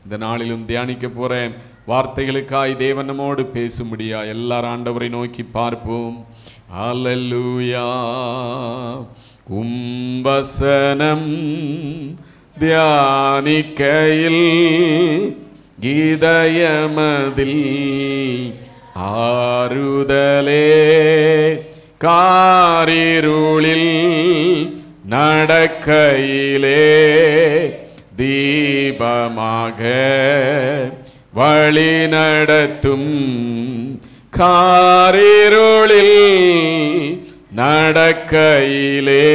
இந்த நாளிலும் தியானிக்க போற வார்த்தைகளுக்காய் தேவன் நம்மோடு பேசும்படியா எல்லாரும் ஆண்டவரை நோக்கி பார்ப்போம். அல்லேலூயா. வசனம் தியானிக்கையில் இதயமதில் ஆறுதலே, காரிருளில் நடக்கையிலே தீபமாக வழி நடத்தும், காரிருளில் நடக்கையிலே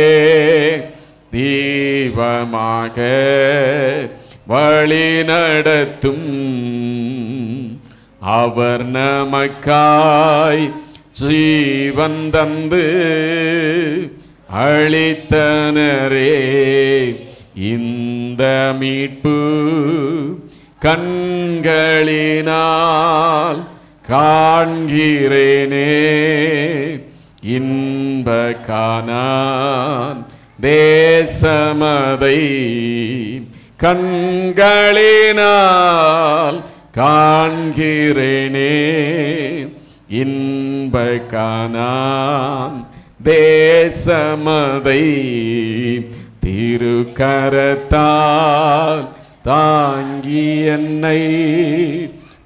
தீபமாக வழி நடத்தும். அவர் நமக்காய் ஜீவன் தந்து அளித்தனரே, இந்த மீட்பு கண்களினால் காண்கிறேனே, இன்ப கானான் தேசமதை கண்களினால் காண்கிறேனே, இன்ப கானான் தேசமதை திருக்கரத்தால் தாங்கி என்னை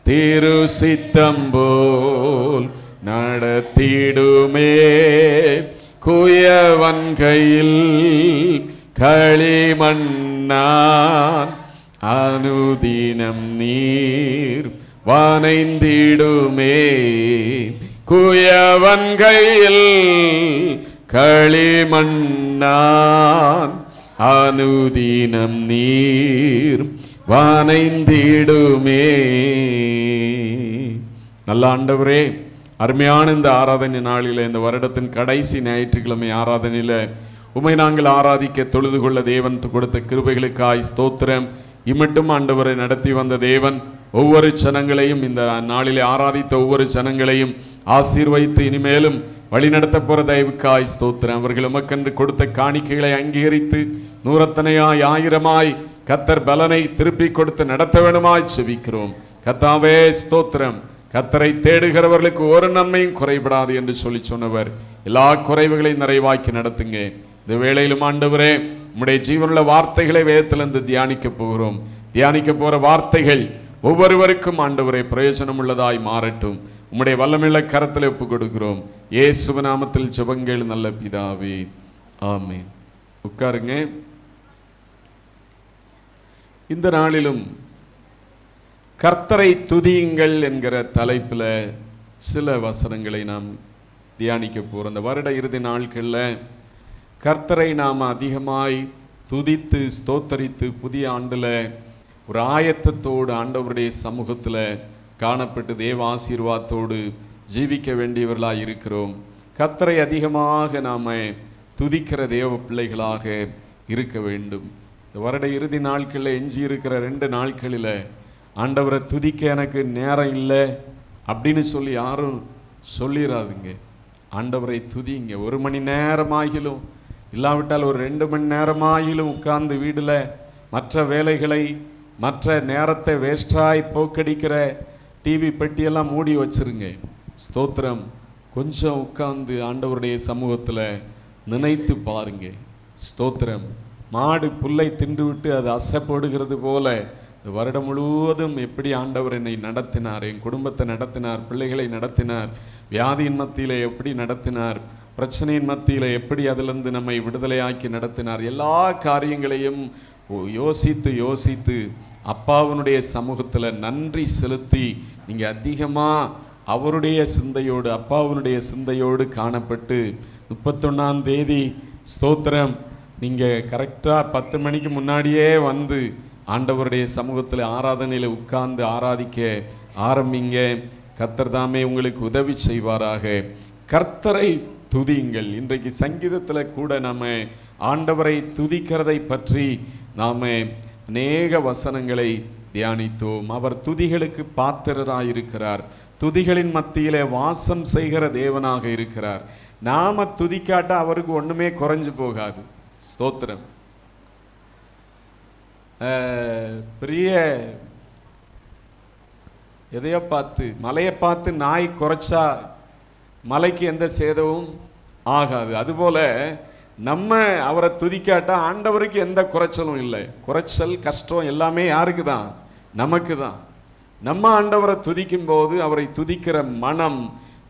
திரு சித்தம்போல் நடத்திடுமே, குயவன் கையில் களிமண்ணான் அனுதினம் நீர் வானைந்திடுமே, குயவன் கையில் களிமண்ணான் அனுதினம் நீர் வானைந்திடுமே. நல்ல ஆண்டவரே, அருமையான இந்த ஆராதனை நாளில், இந்த வருடத்தின் கடைசி ஞாயிற்றுக்கிழமை ஆராதனையில் உம்மை நாங்கள் ஆராதிக்க தொழுது கொள்ள தேவன் கொடுத்த கிருபைகளுக்காய் ஸ்தோத்திரம். இம்மட்டும் ஆண்டவரை நடத்தி வந்த தேவன் ஒவ்வொரு ஜனங்களையும், இந்த நாளிலே ஆராதித்த ஒவ்வொரு ஜனங்களையும் ஆசீர்வதித்து இனிமேலும் வழிநடத்த போற தயவுக்காய் ஸ்தோத்திரம். அவர்கள் உமக்கென்று கொடுத்த காணிக்கைகளை அங்கீகரித்து நூறத்தனையாய் ஆயிரமாய் கத்தர் பலனை திருப்பி கொடுத்து நடத்த வேணுமாய் செபிக்கிறோம். கத்தாவே ஸ்தோத்திரம். கத்தரை தேடுகிறவர்களுக்கு ஒரு நன்மையும் குறைபடாது என்று சொல்லி சொன்னவர் எல்லா குறைவுகளையும் நிறைவாக்கி நடத்துங்க. இந்த வேளையிலும் ஆண்டவரே, உம்முடைய ஜீவனுள்ள வார்த்தைகளை வேதத்திலிருந்து தியானிக்க போகிறோம். தியானிக்க போற வார்த்தைகள் ஒவ்வொருவருக்கும் ஆண்டவரே பிரயோஜனம் உள்ளதாய் மாறட்டும். உம்முடைய வல்லமையுள்ள கரத்தில் ஒப்பு கொடுக்கிறோம். இயேசு நாமத்தில் ஜெபங்கள் நல்ல பிதாவே, ஆமென். உட்காருங்க. இந்த நாளிலும் கர்த்தரை துதியுங்கள் என்கிற தலைப்பில் சில வசனங்களை நாம் தியானிக்க போகிறோம். இந்த வருட இறுதி நாட்களில் கர்த்தரை நாம் அதிகமாய் துதித்து ஸ்தோத்தரித்து புதிய ஆண்டில் ஒரு ஆயத்தத்தோடு ஆண்டவருடைய சமூகத்தில் காணப்பட்டு தேவ ஆசீர்வாதத்தோடு ஜீவிக்க வேண்டியவர்களாக இருக்கிறோம். கர்த்தரை அதிகமாக நாம் துதிக்கிற தேவ பிள்ளைகளாக இருக்க வேண்டும். இந்த வருட இறுதி நாட்களில் எஞ்சி இருக்கிற 2 நாட்களில் ஆண்டவரை துதிக்க எனக்கு நேரம் இல்லை அப்படின்னு சொல்லி யாரும் சொல்லிடாதுங்க. ஆண்டவரை துதிங்க. 1 மணி நேரமாகிலும் இல்லாவிட்டால் ஒரு 2 மணி நேரமாகிலும் உட்கார்ந்து வீட்டில் மற்ற வேலைகளை மற்ற நேரத்தை வேஸ்டாய் போக்கடிக்கிற டிவி பெட்டியெல்லாம் மூடி வச்சிருங்க. ஸ்தோத்திரம். கொஞ்சம் உட்கார்ந்து ஆண்டவருடைய சமூகத்தில் நினைத்து பாருங்க. ஸ்தோத்திரம். மாடு புல்லை தின்றுவிட்டு அது அசைப்படுகிறது போல இந்த வருடம் முழுவதும் எப்படி ஆண்டவர் என்னை நடத்தினார், என் குடும்பத்தை நடத்தினார், பிள்ளைகளை நடத்தினார், வியாதியின் மத்தியில் எப்படி நடத்தினார், பிரச்சனையின் மத்தியில் எப்படி அதிலிருந்து நம்மை விடுதலையாக்கி நடத்தினார், எல்லா காரியங்களையும் யோசித்து யோசித்து அப்பாவினுடைய சமூகத்தில் நன்றி செலுத்தி நீங்கள் அதிகமாக அவருடைய சிந்தையோடு அப்பாவினுடைய சிந்தையோடு காணப்பட்டு 31ஆம் தேதி ஸ்தோத்திரம் நீங்கள் கரெக்டாக 10 மணிக்கு முன்னாடியே வந்து ஆண்டவருடைய சமூகத்தில் ஆராதனையில் உட்கார்ந்து ஆராதிக்க ஆரம்பிங்க. கர்த்தர் தாமே உங்களுக்கு உதவி செய்வாராக. கர்த்தரை துதியுங்கள். இன்றைக்கு சங்கீதத்தில் கூட நம்ம ஆண்டவரை துதிக்கிறதை பற்றி நாம் அநேக வசனங்களை தியானித்தோம். அவர் துதிகளுக்கு பாத்திரராயிருக்கிறார். துதிகளின் மத்தியிலே வாசம் செய்கிற தேவனாக இருக்கிறார். நாம துதிக்காட்ட அவருக்கு ஒன்றுமே குறைஞ்சு போகாது. ஸ்தோத்திரம். பெரிய எதையோ பார்த்து, மலையை பார்த்து நாய் குறைச்சா மலைக்கு எந்த சேதமும் ஆகாது. அதுபோல நம்ம அவரை துதிக்காட்டா ஆண்டவருக்கு எந்த குறைச்சலும் இல்லை. குறைச்சல் கஷ்டம் எல்லாமே யாருக்கு தான்? நமக்கு தான். நம்ம ஆண்டவரை துதிக்கும் போது அவரை துதிக்கிற மனம்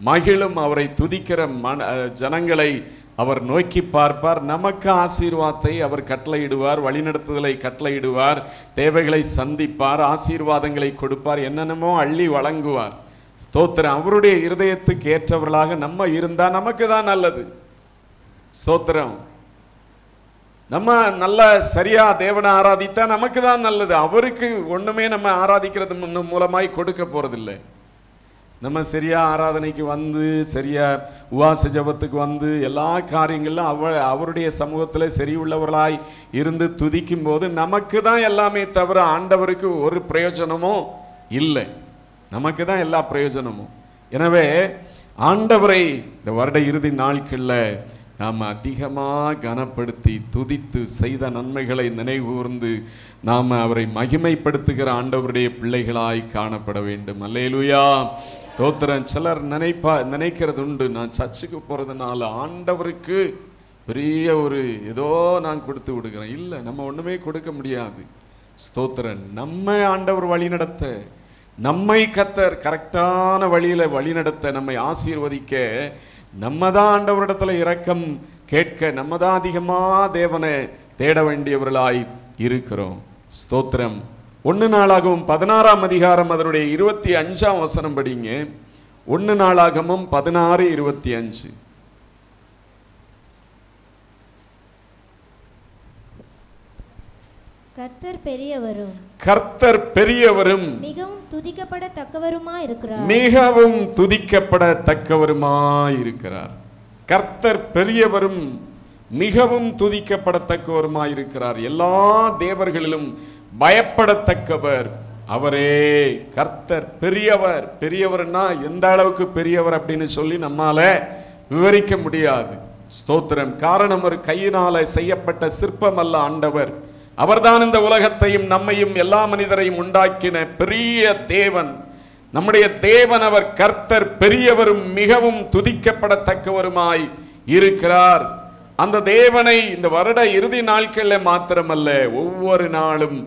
மகிழும். அவரை துதிக்கிற ஜனங்களை அவர் நோக்கி பார்ப்பார். நமக்கு ஆசீர்வாதத்தை அவர் கட்டளையிடுவார், வழிநடத்துதலை கட்டளையிடுவார், தேவைகளை சந்திப்பார், ஆசீர்வாதங்களை கொடுப்பார், என்னென்னமோ அள்ளி வழங்குவார். ஸ்தோத்திரம். அவருடைய இருதயத்துக்கு ஏற்றவர்களாக நம்ம இருந்தா நமக்கு தான் நல்லது. ஸ்தோத்திரம். நம்ம நல்ல சரியா தேவனை ஆராதித்தா நமக்கு தான் நல்லது. அவருக்கு ஒண்ணுமே நம்ம ஆராதிக்கிறது மூலமாய் கொடுக்க போறதில்லை. நம்ம சரியா ஆராதனைக்கு வந்து, சரியா உவாச ஜபத்துக்கு வந்து, எல்லா காரியங்களும் அவருடைய சமூகத்தில் சரி உள்ளவர்களாய் இருந்து துதிக்கும் போது நமக்கு தான் எல்லாமே தவிர ஆண்டவருக்கு ஒரு பிரயோஜனமும் இல்லை. நமக்கு தான் எல்லா பிரயோஜனமும். எனவே ஆண்டவரை இந்த வருட இறுதி நாட்களில் நாம் அதிகமாக கனப்படுத்தி துதித்து செய்த நன்மைகளை நினைவுகூர்ந்து நாம் அவரை மகிமைப்படுத்துகிற ஆண்டவருடைய பிள்ளைகளாய் காணப்பட வேண்டும். அல்லேலூயா, தோத்திரம். சிலர் நினைக்கிறது உண்டு, நான் சர்ச்சுக்கு போகிறதுனால ஆண்டவருக்கு பெரிய ஒரு ஏதோ நான் கொடுத்து விடுகிறேன். இல்லை, நம்ம ஒன்றுமே கொடுக்க முடியாது. ஸ்தோத்திரன். நம்ம ஆண்டவர் வழி நடத்த, நம்மை கர்த்தர் கரெக்டான வழியில் வழி நடத்த, நம்மை ஆசீர்வதிக்க நம்ம தான் ஆண்டவரிடத்தில் இரக்கம் கேட்க, நம்ம தான் அதிகமாக தேவனை தேட வேண்டியவர்களாய் இருக்கிறோம். ஸ்தோத்திரம். 1 நாளாகவும் 16ஆம் அதிகாரம் அதனுடைய 25ஆம் வசனம் படிங்க. 1 நாளாகமும் 16:25. கர்த்தர் பெரியவரும், கர்த்தர் பெரியவரும் மிகவும் துதிக்கப்படத்தக்கவருமாய் இருக்கிறார். மிகவும் துதிக்கப்படத்தக்கவருமாய் இருக்கிறார். கர்த்தர் பெரியவரும் மிகவும் துதிக்கப்படத்தக்கவருமாய் இருக்கிறார். எல்லா தேவர்களிலும் பயப்படத்தக்கவர் அவரே. கர்த்தர் பெரியவர். பெரியவர்னா எந்த அளவுக்கு பெரியவர் அப்படின்னு சொல்லி நம்மால விவரிக்க முடியாது. ஸ்தோத்திரம். காரணம், ஒரு கையினால செய்யப்பட்ட சிற்பம் அல்ல ஆண்டவர். அவர்தான் இந்த உலகத்தையும் நம்மையும் எல்லா மனிதரையும் உண்டாக்கின பெரிய தேவன். நம்முடைய தேவன் அவர். கர்த்தர் பெரியவரும் மிகவும் துதிக்கப்படத்தக்கவருமாய் இருக்கிறார். அந்த தேவனை இந்த வருட இறுதி நாட்களில் மாத்திரமல்ல, ஒவ்வொரு நாளும்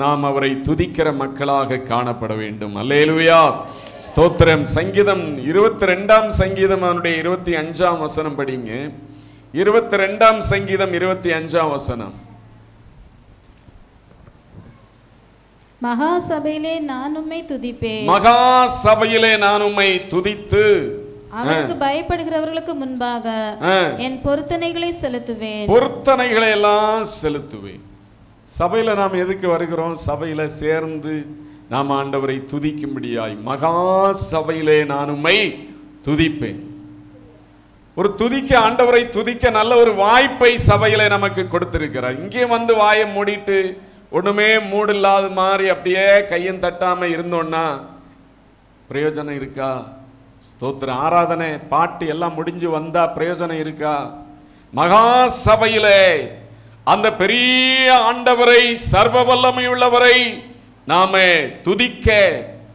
நாம் அவரை துதிக்கிற மக்களாக காணப்பட வேண்டும். அல்லேலூயா, ஸ்தோத்திரம். சங்கீதம் 22ஆம் சங்கீதம் அதனுடைய 25ஆம் வசனம் படிங்க. 22ஆம் சங்கீதம் 25ஆம் வசனம். மகா சபையிலே நான் உம்மை துதிப்பேன். மகா சபையிலே நான் உம்மை துதித்து அவருக்கு பயப்படுகிறவர்களுக்கு முன்பாக என் பொருத்தனைகளை செலுத்துவேன். பொருத்தனைகளை எல்லாம் செலுத்துவேன். சபையில நாம் எதுக்கு வருகிறோம்? சபையில சேர்ந்து நாம் ஆண்டவரை துதிக்கும்படியாய். மகா சபையிலே நான் உம்மை துதிப்பேன். ஒரு துதிக்க, ஆண்டவரை துதிக்க நல்ல ஒரு வாய்ப்பை சபையில நமக்கு கொடுத்திருக்கிறார். இங்கே வந்து வாயை மூடிட்டு ஒண்ணுமே மூடில்லாத மாதிரி அப்படியே கையும் தட்டாம இருந்தோம்னா பிரயோஜனம் இருக்கா? ஸ்தோத்திரம். ஆராதனை பாட்டு எல்லாம் முடிஞ்சு வந்தா பிரயோஜனம் இருக்கா? மகா சபையிலே அந்த பெரிய ஆண்டவரை, சர்வ வல்லமை உள்ளவரை நாம துதிக்க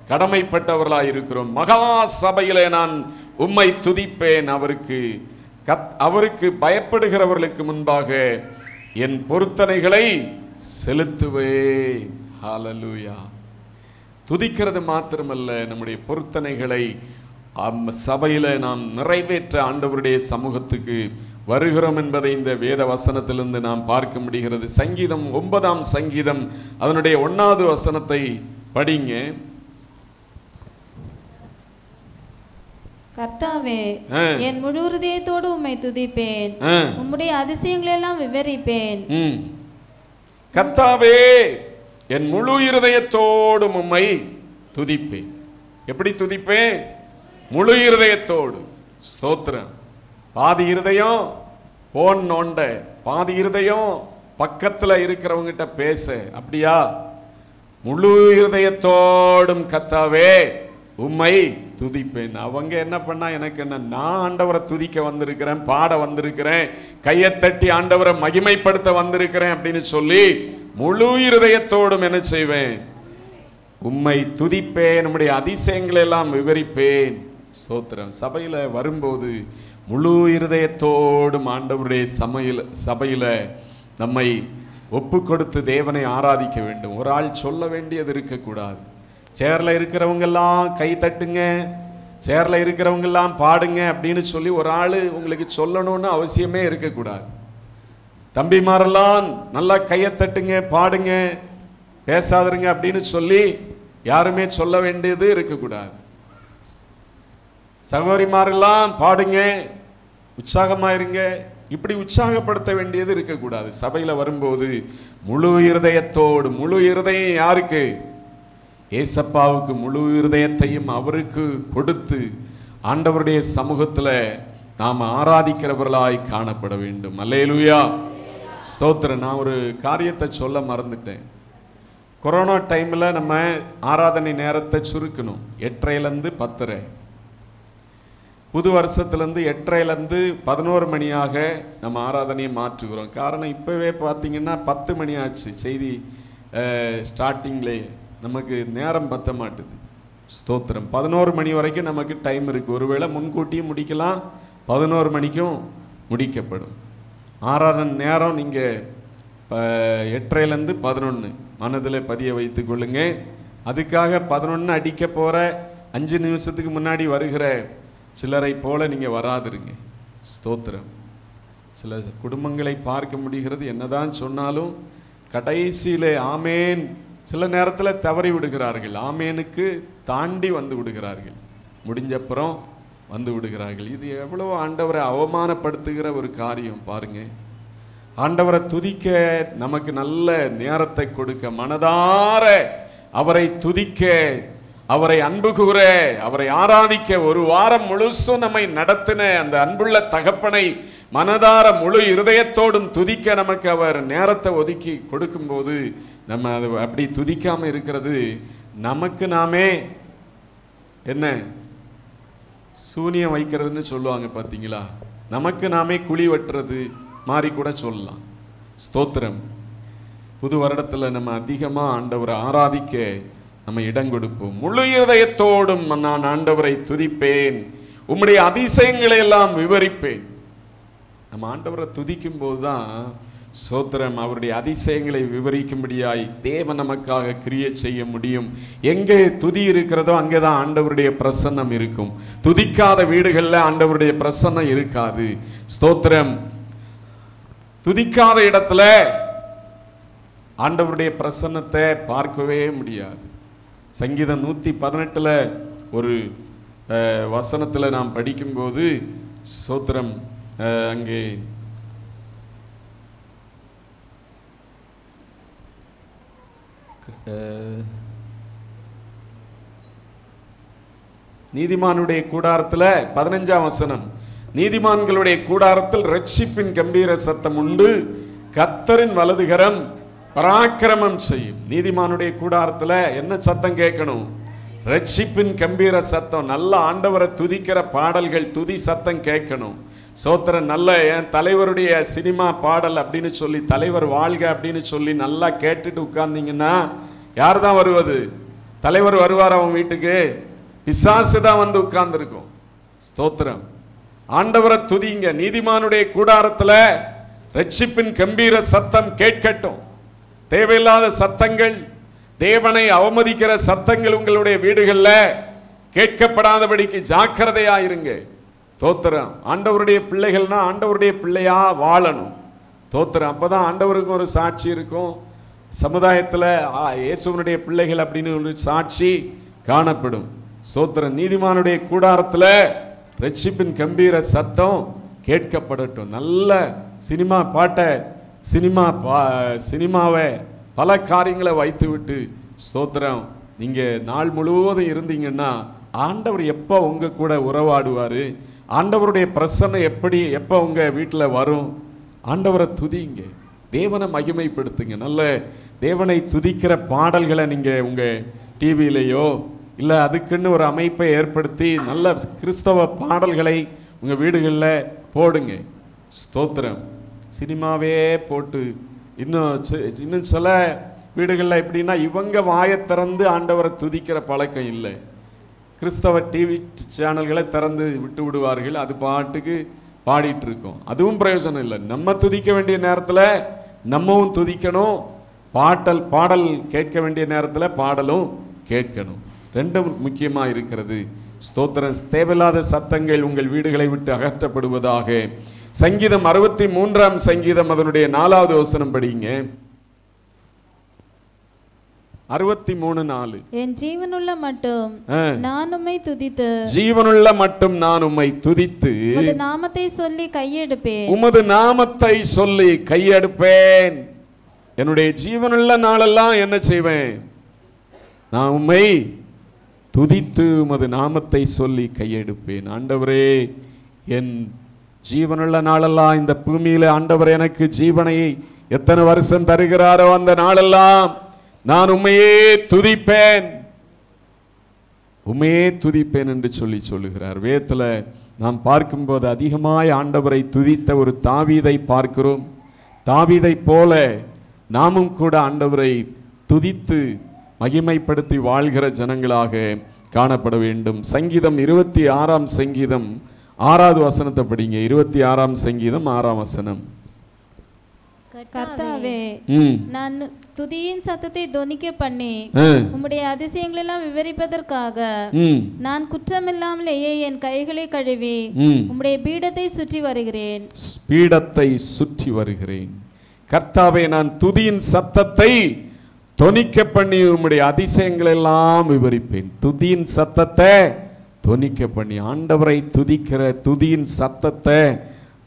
கடமைப்பட்டவர்களாய் இருக்கிறோம். மகா சபையிலே நான் உம்மை துதிப்பேன். அவருக்கு பயப்படுகிறவர்களுக்கு முன்பாக என் பொருத்தனைகளை செலுத்துவேன். ஹல்லேலூயா. துதிக்கிறது மாத்திரமல்ல, நம்முடைய பொருத்தனைகளை சபையில நாம் நிறைவேற்ற ஆண்டவருடைய சமூகத்துக்கு வருகிறோம் என்பதை இந்த வேத வசனத்திலிருந்து நாம் பார்க்க முடிகிறது. சங்கீதம் 9ஆம் சங்கீதம் அதனுடைய 1வது வசனத்தை படிங்க. கர்த்தாவே, என் முழு இருதயத்தோடு உம்மை துதிப்பேன். உம்முடைய அதிசயங்களை எல்லாம் விவரிப்பேன். கர்த்தாவே, என் முழு இருதயத்தோடு உம்மை துதிப்பேன். எப்படி துதிப்பேன்? முழு இருதயத்தோடு. ஸ்தோத்திரம். பாதி இருதயம் போன் நோண்ட, பாதி இருதயம் பக்கத்துல இருக்கிறவங்கிட்ட பேச. அப்படியா? முழு இருதயத்தோடும் கர்த்தாவே உம்மை துதிப்பேன். அவங்க என்ன பண்ணா எனக்கு என்ன? நான் ஆண்டவரை துதிக்க வந்திருக்கிறேன், பாட வந்திருக்கிறேன், கையை தட்டி ஆண்டவரை மகிமைப்படுத்த வந்திருக்கிறேன் அப்படின்னு சொல்லி முழு இருதயத்தோடும் என்ன செய்வேன்? உம்மை துதிப்பேன், நம்முடைய அதிசயங்களை எல்லாம் விவரிப்பேன். ஸ்தோத்திரம். சபையில் வரும்போது முழு இருதயத்தோடும் ஆண்டவருடைய சபையில் நம்மை ஒப்பு கொடுத்து தேவனை ஆராதிக்க வேண்டும். ஒரு ஆள் சொல்ல வேண்டியது இருக்கக்கூடாது. சேரில் இருக்கிறவங்கெல்லாம் கை தட்டுங்க, சேரில் இருக்கிறவங்கெல்லாம் பாடுங்க அப்படின்னு சொல்லி ஒரு ஆள் உங்களுக்கு சொல்லணும்னு அவசியமே இருக்கக்கூடாது. தம்பிமாரெல்லாம் நல்லா கையை தட்டுங்க, பாடுங்க, பேசாதருங்க அப்படின்னு சொல்லி யாருமே சொல்ல வேண்டியது இருக்கக்கூடாது. சகோதரிமாரெல்லாம் பாடுங்க, உற்சாகமாயிருங்க, இப்படி உற்சாகப்படுத்த வேண்டியது இருக்கக்கூடாது. சபையில் வரும்போது முழு இருதயத்தோடு, முழு இருதயம் யாருக்கு? ஏசப்பாவுக்கு முழு இருதயத்தையும் அவருக்கு கொடுத்து ஆண்டவருடைய சமூகத்தில் நாம் ஆராதிக்கிறவர்களாய் காணப்பட வேண்டும். அல்லேலூயா, ஸ்தோத்திரம். நான் ஒரு காரியத்தை சொல்ல மறந்துட்டேன். கொரோனா டைமில் நம்ம ஆராதனை நேரத்தை சுருக்கணும். 8:30 10:30. புது வருஷத்துலேருந்து 8:30 11 மணியாக நம்ம ஆராதனையை மாற்றுகிறோம். காரணம் இப்போவே பார்த்தீங்கன்னா 10 மணி ஆச்சு. செய்தி ஸ்டார்டிங்லேயே நமக்கு நேரம் பத்த மாட்டுது. ஸ்தோத்திரம். 11 மணி வரைக்கும் நமக்கு டைம் இருக்குது. ஒருவேளை முன்கூட்டியும் முடிக்கலாம், 11 மணிக்கும் முடிக்கப்படும். ஆராதனை நேரம் நீங்கள் 8:30 11 மனதில் பதிய வைத்து கொள்ளுங்க. அதுக்காக 11 அடிக்க போகிற 5 நிமிஷத்துக்கு முன்னாடி வருகிற சிலரை போல நீங்கள் வராதிருங்க. ஸ்தோத்திரம். சில குடும்பங்களை பார்க்க முடிகிறது. என்னதான் சொன்னாலும் கடைசியில் ஆமேன் சில நேரத்தில் தவறி விடுகிறார்கள். ஆமேனுக்கு தாண்டி வந்து விடுகிறார்கள். முடிஞ்சப்புறம் வந்து விடுகிறார்கள். இது எவ்வளோ ஆண்டவரை அவமானப்படுத்துகிற ஒரு காரியம் பாருங்க. ஆண்டவரை துதிக்க நமக்கு நல்ல நேரத்தை கொடுக்க, மனதார அவரை துதிக்க, அவரை அன்பு கூற, அவரை ஆராதிக்க ஒரு வாரம் முழுசும் நம்மை நடத்தின அந்த அன்புள்ள தகப்பனை மனதார முழு இருதயத்தோடும் துதிக்க நமக்கு அவர் நேரத்தை ஒதுக்கி கொடுக்கும்போது நம்ம அது அப்படி துதிக்காம இருக்கிறது நமக்கு நாமே என்ன சூனியம் வைக்கிறதுன்னு சொல்லுவாங்க பார்த்தீங்களா? நமக்கு நாமே குழி வெட்டுறது மாறி கூட சொல்லலாம். ஸ்தோத்திரம். புது வருடத்தில் நம்ம அதிகமாக ஆண்டவரை ஆராதிக்க நம்ம இடம் கொடுப்போம். முழு இதயத்தோடும் நான் ஆண்டவரை துதிப்பேன், உம்முடைய அதிசயங்களை எல்லாம் விவரிப்பேன். நம்ம ஆண்டவரை துதிக்கும் போது தான் ஸ்தோத்திரம் அவருடைய அதிசயங்களை விவரிக்கும்படியாய் தேவன் நமக்காக கிரியை செய்ய முடியும். எங்கே துதி இருக்கிறதோ அங்கே தான் ஆண்டவருடைய பிரசன்னம் இருக்கும். துதிக்காத வீடுகளில் ஆண்டவருடைய பிரசன்னம் இருக்காது. ஸ்தோத்திரம். துதிக்காத இடத்துல ஆண்டவருடைய பிரசன்னத்தை பார்க்கவே முடியாது. சங்கீதம் 118 ஒரு வசனத்தில் நாம் படிக்கும்போது ஸ்தோத்திரம் அங்கே நீதிமானுடைய கூடாரத்தில் 15ஆம் வசனம், நீதிமான்களுடைய கூடாரத்தில் ரட்சிப்பின் கம்பீர சத்தம் உண்டு, கர்த்தரின் வலதுகரம் பராக்கிரமம் செய்யும். நீதிமானுடைய கூடாரத்தில் என்ன சத்தம் கேட்கணும்? ரட்சிப்பின் கம்பீர சத்தம். நல்ல ஆண்டவரை துதிக்கிற பாடல்கள், துதி சத்தம் கேட்கணும். சோத்திரம். நல்ல என் தலைவருடைய சினிமா பாடல் அப்படின்னு சொல்லி, தலைவர் வாழ்க அப்படின்னு சொல்லி நல்லா கேட்டுட்டு உட்கார்ந்தீங்கன்னா யார் தான் வருவது? தலைவர் வருவார் அவன் வீட்டுக்கு? பிசாசு தான் வந்து உட்கார்ந்துருக்கும். ஸ்தோத்திரம். ஆண்டவரை துதிங்க. நீதிமானுடைய கூடாரத்தில் ரட்சிப்பின் கம்பீர சத்தம் கேட்கட்டும். தேவையில்லாத சத்தங்கள், தேவனை அவமதிக்கிற சத்தங்கள் உங்களுடைய வீடுகளில் கேட்கப்படாதபடிக்கு ஜாக்கிரதையாயிருங்க. தோத்திரம். ஆண்டவருடைய பிள்ளைகள்னா ஆண்டவருடைய பிள்ளையா வாழணும். தோத்திரம். அப்பதான் ஆண்டவருக்கு ஒரு சாட்சி இருக்கும். சமுதாயத்தில் இயேசுவனுடைய பிள்ளைகள் அப்படின்னு ஒரு சாட்சி காணப்படும். சோத்திரம். நீதிமானுடைய கூடாரத்தில் ரட்சிப்பின் கம்பீர சத்தம் கேட்கப்படட்டும். நல்ல சினிமா பாட்டை, சினிமாவை பல காரியங்களை வைத்து விட்டு ஸ்தோத்திரம் நீங்கள் நாள் முழுவதும் இருந்தீங்கன்னா ஆண்டவர் எப்போ உங்கள் கூட உறவாடுவார்? ஆண்டவருடைய பிரசன்னம் எப்போ உங்கள் வீட்டில் வரும்? ஆண்டவரை துதிங்க, தேவனை மகிமைப்படுத்துங்க. நல்ல தேவனை துதிக்கிற பாடல்களை நீங்கள் உங்கள் டிவியிலையோ இல்லை அதுக்குன்னு ஒரு அமைப்பை ஏற்படுத்தி நல்ல கிறிஸ்தவ பாடல்களை உங்கள் வீடுகளில் போடுங்க. ஸ்தோத்திரம். சினிமாவே போட்டு இன்னும் சில வீடுகளில் எப்படின்னா இவங்க வாயை திறந்து ஆண்டவரை துதிக்கிற பழக்கம் இல்லை. கிறிஸ்தவ டிவி சேனல்களை திறந்து விட்டு விடுவார்கள், அது பாட்டுக்கு பாடிட்டு இருக்கோம். அதுவும் பிரயோஜனம் இல்லை. நம்ம துதிக்க வேண்டிய நேரத்தில் நம்மவும் துதிக்கணும், பாடல் கேட்க வேண்டிய நேரத்தில் பாடலும் கேட்கணும். ரெண்டும் முக்கியமாக இருக்கிறது. ஸ்தோத்திரம். தேவையில்லாத சத்தங்கள் உங்கள் வீடுகளை விட்டு அகற்றப்படுவதாக. சங்கீதம் 63 சங்கீதம் அதனுடைய 4வது வசனம் படிங்க. 63:4. என் ஜீவனுள்ள மட்டும் நான் உம்மை துதித்து, ஜீவனுள்ள மட்டும் நான் உம்மை துதித்து உமது நாமத்தை சொல்லி கையெடுப்பேன். உமது நாமத்தை சொல்லி கையெடுப்பேன். என்னுடைய ஜீவனுள்ள நாளெல்லாம் என்ன செய்வேன்? நான் உம்மை துதித்து உமது நாமத்தை சொல்லி கையெடுப்பேன். ஆண்டவரே, என் ஜீவனுள்ள நாளெல்லாம் இந்த பூமியில ஆண்டவர் எனக்கு ஜீவனை எத்தனை வருஷம் தருகிறாரோ அந்த நாளெல்லாம் நான் உம்மையே துதிப்பேன், உம்மையே துதிப்பேன் என்று சொல்லுகிறார். வேதத்துல நாம் பார்க்கும்போது அதிகமாய் ஆண்டவரை துதித்த ஒரு தாவீதை பார்க்கிறோம். தாவீதை போல நாமும் கூட ஆண்டவரை துதித்து மகிமைப்படுத்தி வாழ்கிற ஜனங்களாக காணப்பட வேண்டும். சங்கீதம் 26 சங்கீதம் 6வது வசனத்தை படிங்க. 26 சங்கீதம் 6 வசனம். கர்த்தாவே, நான் துதியின் சத்தத்தை தொனிக்க பண்ணி உம்முடைய அதிசயங்கள் எல்லாம் விவரிப்பதற்காக நான் குற்றமில்லாமலேயே என் கைகளை கழுவி உம்முடைய பீடத்தை சுற்றி வருகிறேன். பீடத்தை சுற்றி வருகிறேன். கர்த்தாவே, நான் துதியின் சத்தத்தை தொனிக்க பண்ணி உம்முடைய அதிசயங்கள் எல்லாம் விவரிப்பேன். துதியின் சத்தத்தை தொனிக்க பண்ணி, ஆண்டவரை துதிக்கிற துதியின் சத்தத்தை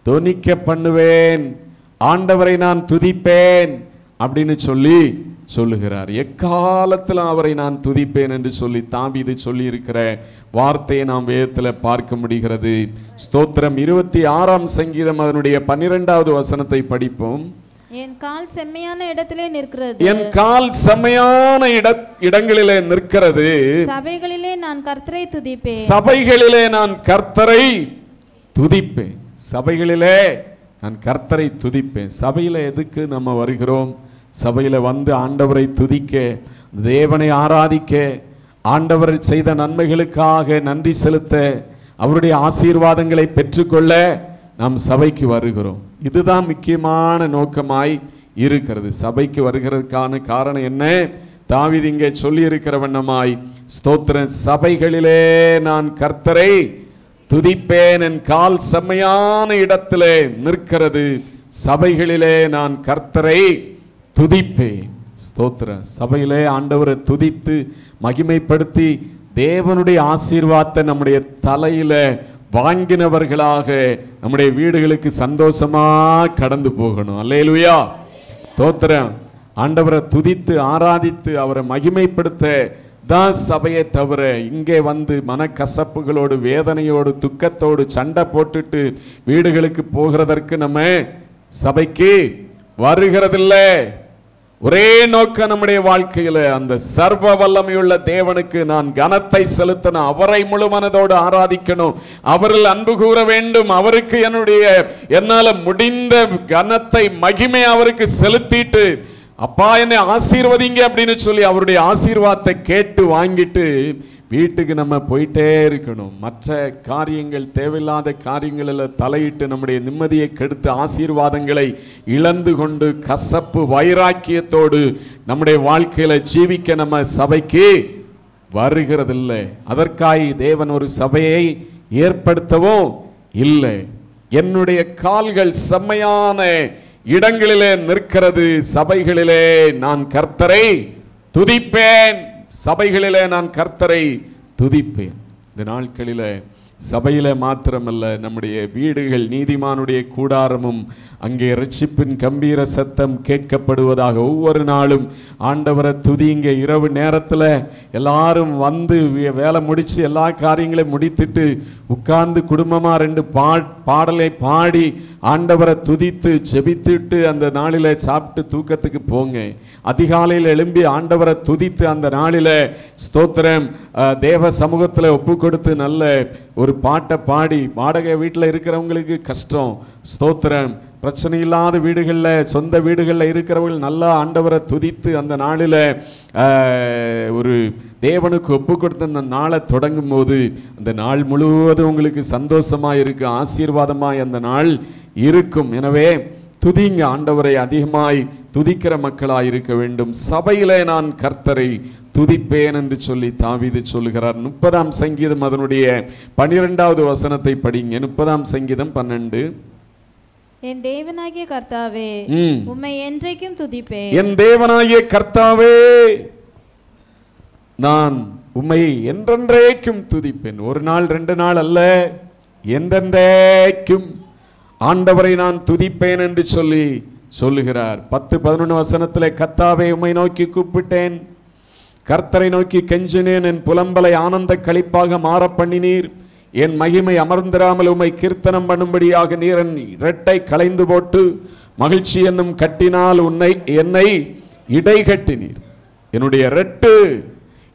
தொனிக்க பண்ணுவேன். ஆண்டவரை நான் துதிப்பேன் அப்படின்னு சொல்லுகிறார். எக்காலத்தில் அவரை நான் துதிப்பேன் என்று சொல்லி தாவீது சொல்லி இருக்கிற வார்த்தையை நாம் வேதத்தில் பார்க்க முடிகிறது. ஸ்தோத்திரம். 26 சங்கீதம் அதனுடைய 12வது வசனத்தை படிப்போம். என் கால் செம்மையான இடத்திலே நிற்கிறது. என் கால் செம்மையான இடங்களிலே நிற்கிறது. சபைகளிலே நான் கர்த்தரை துதிப்பேன். சபைகளிலே நான் கர்த்தரை துதிப்பேன். சபைகளிலே நான் கர்த்தரை துதிப்பேன். சபையில எதுக்கு நம்ம வருகிறோம்? சபையில வந்து ஆண்டவரை துதிக்க, தேவனை ஆராதிக்க, ஆண்டவர் செய்த நன்மைகளுக்காக நன்றி செலுத்த, அவருடைய ஆசீர்வாதங்களை பெற்றுக்கொள்ள நாம் சபைக்கு வருகிறோம். இதுதான் முக்கியமான நோக்கமாய் இருக்கிறது. சபைக்கு வருகிறதுக்கான காரணம் என்ன? தாவீது இங்கே சொல்லி இருக்கிற வண்ணமாய், ஸ்தோத்திரம், சபைகளிலே நான் கர்த்தரை துதிப்பேன். என் கால் செம்மையான இடத்திலே நிற்கிறது. சபைகளிலே நான் கர்த்தரை துதிப்பேன். ஸ்தோத்திரம். சபையிலே ஆண்டவரை துதித்து மகிமைப்படுத்தி தேவனுடைய ஆசீர்வாதத்தை நம்முடைய தலையில வாங்கினவர்களாக நம்முடைய வீடுகளுக்கு சந்தோஷமா கடந்து போகணும். அல்லேலூயா. ஸ்தோத்திரம். ஆண்டவரை துதித்து ஆராதித்து அவரை மகிமைப்படுத்த தான் சபையை தவிர இங்கே வந்து மனக்கசப்புகளோடு வேதனையோடு துக்கத்தோடு சண்டை போட்டுட்டு வீடுகளுக்கு போகிறதற்கு நம்ம சபைக்கு வருகிறதில்லை. ஒரே நோக்கம் நம்முடைய வாழ்க்கையில அந்த சர்வ வல்லமையுள்ள தேவனுக்கு நான் கனத்தை செலுத்தணும், அவரை முழு மனதோடு ஆராதிக்கணும், அவரில் அன்பு கூற வேண்டும், அவருக்கு என்னால முடிந்த கனத்தை மகிமை அவருக்கு செலுத்திட்டு, அப்பா என்னை ஆசீர்வதிங்க அப்படின்னு சொல்லி அவருடைய ஆசீர்வாதத்தை கேட்டு வாங்கிட்டு வீட்டுக்கு நம்ம போயிட்டே இருக்கணும். மற்ற காரியங்கள், தேவையில்லாத காரியங்களில் தலையிட்டு நம்முடைய நிம்மதியை கெடுத்து ஆசீர்வாதங்களை இழந்து கொண்டு கசப்பு வைராக்கியத்தோடு நம்முடைய வாழ்க்கையில ஜீவிக்க நம்ம சபைக்கு வருகிறதில்லை. அதற்காய் தேவன் ஒரு சபையை ஏற்படுத்தவும் இல்லை. என்னுடைய கால்கள் செம்மையான இடங்களிலே நிற்கிறது. சபைகளிலே நான் கர்த்தரை துதிப்பேன். சபைகளிலே நான் கர்த்தரை துதிப்பேன். இந்த நாட்களிலே சபையில மாத்திரமல்ல, நம்முடைய வீடுகள் நீதிமானுடைய கூடாரமும் அங்கே இரட்சிப்பின் கம்பீர சத்தம் கேட்கப்படுவதாக ஒவ்வொரு நாளும் ஆண்டவரை துதிங்க. இரவு நேரத்தில் எல்லாரும் வந்து வேலை முடிச்சு எல்லா காரியங்களையும் முடித்துட்டு உட்கார்ந்து குடும்பமா 2 பாடலை பாடி ஆண்டவரை துதித்து ஜெபித்துட்டு அந்த நாளில் சாப்பிட்டு தூக்கத்துக்கு போங்க. அதிகாலையில் எழும்பி ஆண்டவரை துதித்து அந்த நாளில் ஸ்தோத்திரம் தேவ சமூகத்தில் ஒப்பு கொடுத்து நல்ல ஒரு பாட்டை பாடி, வாடகை வீட்டில் இருக்கிறவங்களுக்கு கஷ்டம், ஸ்தோத்திரம் பிரச்சனை இல்லாத வீடுகளில், சொந்த வீடுகளில் இருக்கிறவர்கள் நல்லா ஆண்டவரை துதித்து அந்த நாளில் ஒரு தேவனுக்கு ஒப்பு கொடுத்த அந்த நாளை தொடங்கும் போது அந்த நாள் முழுவதும் உங்களுக்கு சந்தோஷமாக இருக்கு, ஆசீர்வாதமாய் அந்த நாள் இருக்கும். எனவே துதிங்க, ஆண்டவரை அதிகமாய் துதிக்கிற மக்களாய் இருக்க வேண்டும். சபையிலே நான் கர்த்தரை துதிப்பேன் என்று சொல்லி தாவீது சொல்லுகிறார். 30ஆம் சங்கீதம் அதனுடைய 12வது வசனத்தை படிங்க. 30ஆம் சங்கீதம் 12. என் தேவனாகிய கர்த்தாவே உம்மை என்றைக்கும் துதிப்பேன். என் தேவனாகிய கர்த்தாவே நான் உம்மை என்றென்றைக்கும் துதிப்பேன். ஒரு நாள் 2 நாள் அல்ல, என்றென்றைக்கும் ஆண்டவரை நான் துதிப்பேன் என்று சொல்லி சொல்லுகிறார். 10-11 வசனத்திலே கர்த்தாவே உம்மை நோக்கி கூப்பிட்டேன், கர்த்தரை நோக்கி கெஞ்சினேன், என் புலம்பலை ஆனந்த களிப்பாக மாற பண்ணினீர், என் மகிமை அமர்ந்திராமல் உம்மை கீர்த்தனம் பண்ணும்படியாக நீர் என் இரட்டை களைந்து போட்டு மகிழ்ச்சி என்னும் கட்டினால் என்னை இடை கட்டினீர். என்னுடைய ரெட்டு,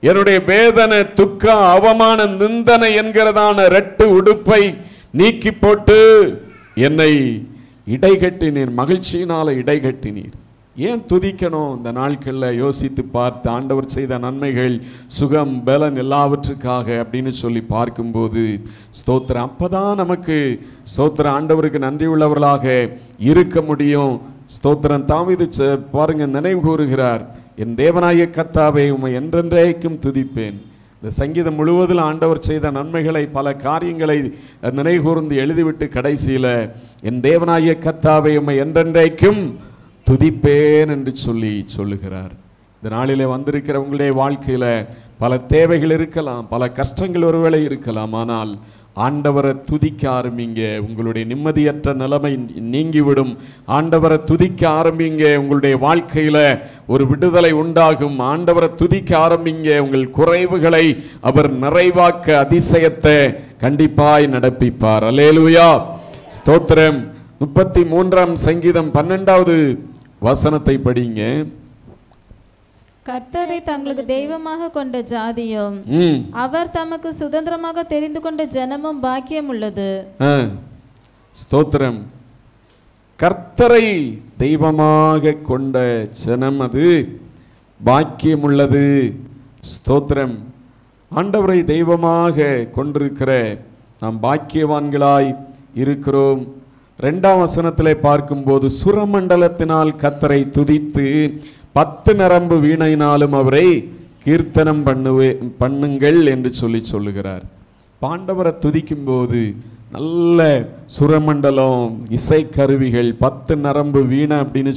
என்னுடைய வேதனை, துக்கம், அவமான, நிந்தனை என்கிறதான ரெட்டு உடுப்பை நீக்கி போட்டு என்னை இடை கட்டினீர், மகிழ்ச்சியினால இடை கட்டினீர். ஏன் துதிக்கணும்? இந்த நாட்களில் யோசித்து பார்த்து ஆண்டவர் செய்த நன்மைகள், சுகம், பலன் எல்லாவற்றுக்காக அப்படின்னு சொல்லி பார்க்கும்போது ஸ்தோத்திரம். அப்பதான் நமக்கு ஸ்தோத்திரம் ஆண்டவருக்கு நன்றி உள்ளவர்களாக இருக்க முடியும். ஸ்தோத்திரம். தாவீது பாருங்க நினைவு கூறுகிறார், என் தேவனாகிய கர்த்தாவே உம்மை என்றென்றைக்கும் துதிப்பேன். இந்த சங்கீதம் முழுவதில் ஆண்டவர் செய்த நன்மைகளை, பல காரியங்களை நினைவு கூர்ந்து எழுதிவிட்டு கடைசியில் என் தேவனாகிய கர்த்தாவே உம்மை என்றென்றைக்கும் துதிப்பேன் என்று சொல்லி சொல்லுகிறார். இந்த நாளிலே வந்திருக்கிற உங்களுடைய வாழ்க்கையில் பல தேவைகள் இருக்கலாம், பல கஷ்டங்கள் ஒருவேளை இருக்கலாம். ஆனால் ஆண்டவரை துதிக்க ஆரம்பிங்க, உங்களுடைய நிம்மதியற்ற நிலைமை நீங்கிவிடும். ஆண்டவரை துதிக்க ஆரம்பிங்க, உங்களுடைய வாழ்க்கையில் ஒரு விடுதலை உண்டாகும். ஆண்டவரை துதிக்க ஆரம்பிங்க, உங்கள் குறைவுகளை அவர் நிறைவாக்க அதிசயத்தை கண்டிப்பாய் நடப்பிப்பார். அல்லேலூயா, ஸ்தோத்திரம். 33ஆம் சங்கீதம் 12வது வசனத்தை படிங்க. கர்த்தரை தங்களுக்கு தெய்வமாக கொண்ட ஜாதியும் அவர் தமக்கு சுதந்திரமாக தெரிந்து கொண்ட ஜனமும் பாக்கியம் உள்ளது. ஸ்தோத்திரம். கர்த்தரை தெய்வமாக கொண்ட ஜனம் அது பாக்கியம் உள்ளது. ஸ்தோத்திரம். ஆண்டவரை தெய்வமாக கொண்டிருக்கிற நாம் பாக்கியவான்களாய் இருக்கிறோம். 2ஆம் வசனத்திலே பார்க்கும்போது சுரமண்டலத்தினால் கர்த்தரை துதித்து 10 நரம்பு வீணையினாலும் அவரை கீர்த்தனம் பண்ணுங்கள் என்று சொல்லுகிறார். ஆண்டவரை துதிக்கும் போது நல்ல சுரமண்டலம், இசை கருவிகள், 10 நரம்பு வீணை அப்படின்னு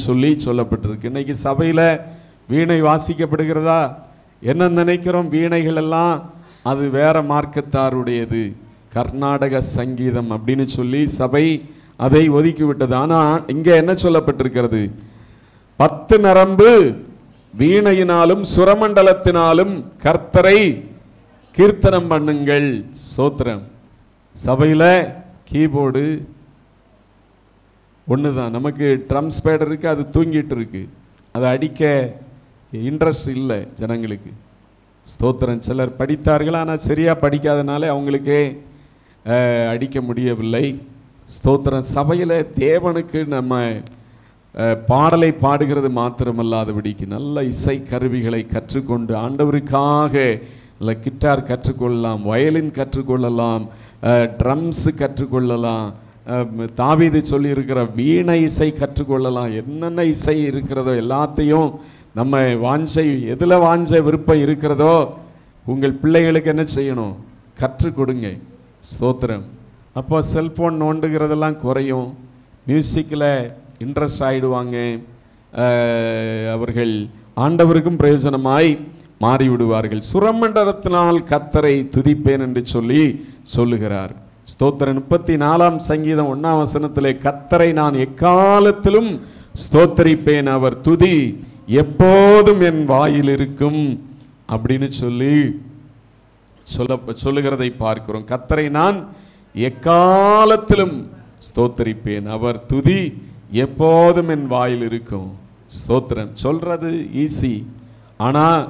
சொல்லப்பட்டிருக்கு. இன்னைக்கு சபையில் வீணை வாசிக்கப்படுகிறதா? என்ன நினைக்கிறோம்? வீணைகள் எல்லாம் அது வேற மார்க்கத்தாருடையது, கர்நாடக சங்கீதம் அப்படின்னு சொல்லி சபை அதை ஒதுக்கிவிட்டது. ஆனால் இங்கே என்ன சொல்லப்பட்டிருக்கிறது? 10 நரம்பு வீணையினாலும் சுரமண்டலத்தினாலும் கர்த்தரை கீர்த்தனம் பண்ணுங்கள். ஸ்தோத்திரம். சபையில் கீபோர்டு ஒன்று தான், நமக்கு ட்ரம்ஸ் பேட் இருக்குது, அது தூங்கிட்டு இருக்கு, அதை அடிக்க இன்ட்ரெஸ்ட் இல்லை ஜனங்களுக்கு. ஸ்தோத்திரம். சிலர் படித்தார்கள், ஆனால் சரியாக படிக்காதனால அவங்களுக்கே அடிக்க முடியவில்லை. ஸ்தோத்திரம். சபையில் தேவனுக்கு நம்ம பாடலை பாடுகிறது மாத்திரமல்லாதபடிக்கு நல்ல இசை கருவிகளை கற்றுக்கொண்டு ஆண்டவருக்காக இல்லை கிட்டார் கற்றுக்கொள்ளலாம், வயலின் கற்றுக்கொள்ளலாம், ட்ரம்ஸு கற்றுக்கொள்ளலாம், தாவீது சொல்லியிருக்கிற வீணை இசை கற்றுக்கொள்ளலாம். என்னென்ன இசை இருக்கிறதோ எல்லாத்தையும் நம்ம வாஞ்சை, எதில் வாஞ்சை விருப்பம் இருக்கிறதோ உங்கள் பிள்ளைகளுக்கு என்ன செய்யணும்? கற்றுக் கொடுங்க. ஸ்தோத்திரம். அப்போ செல்ஃபோன் நோண்டுகிறதெல்லாம் குறையும், மியூசிக்கில் இன்ட்ரெஸ்ட் ஆகிடுவாங்க, அவர்கள் ஆண்டவருக்கும் பிரயோஜனமாய் மாறிவிடுவார்கள். சுரமண்டலத்தினால் கர்த்தரை துதிப்பேன் என்று சொல்லுகிறார். ஸ்தோத்திரம். 34ஆம் சங்கீதம் 1ஆம் வசனத்திலே கர்த்தரை நான் எக்காலத்திலும் ஸ்தோத்தரிப்பேன், அவர் துதி எப்போதும் என் வாயில் இருக்கும் அப்படின்னு சொல்லுகிறதை பார்க்கிறோம். கர்த்தரை நான் எக்காலத்திலும் ஸ்தோத்தரிப்பேன், அவர் துதி எப்போதும் என் வாயில் இருக்கும். ஸ்தோத்திரம். சொல்றது ஈஸி, ஆனால்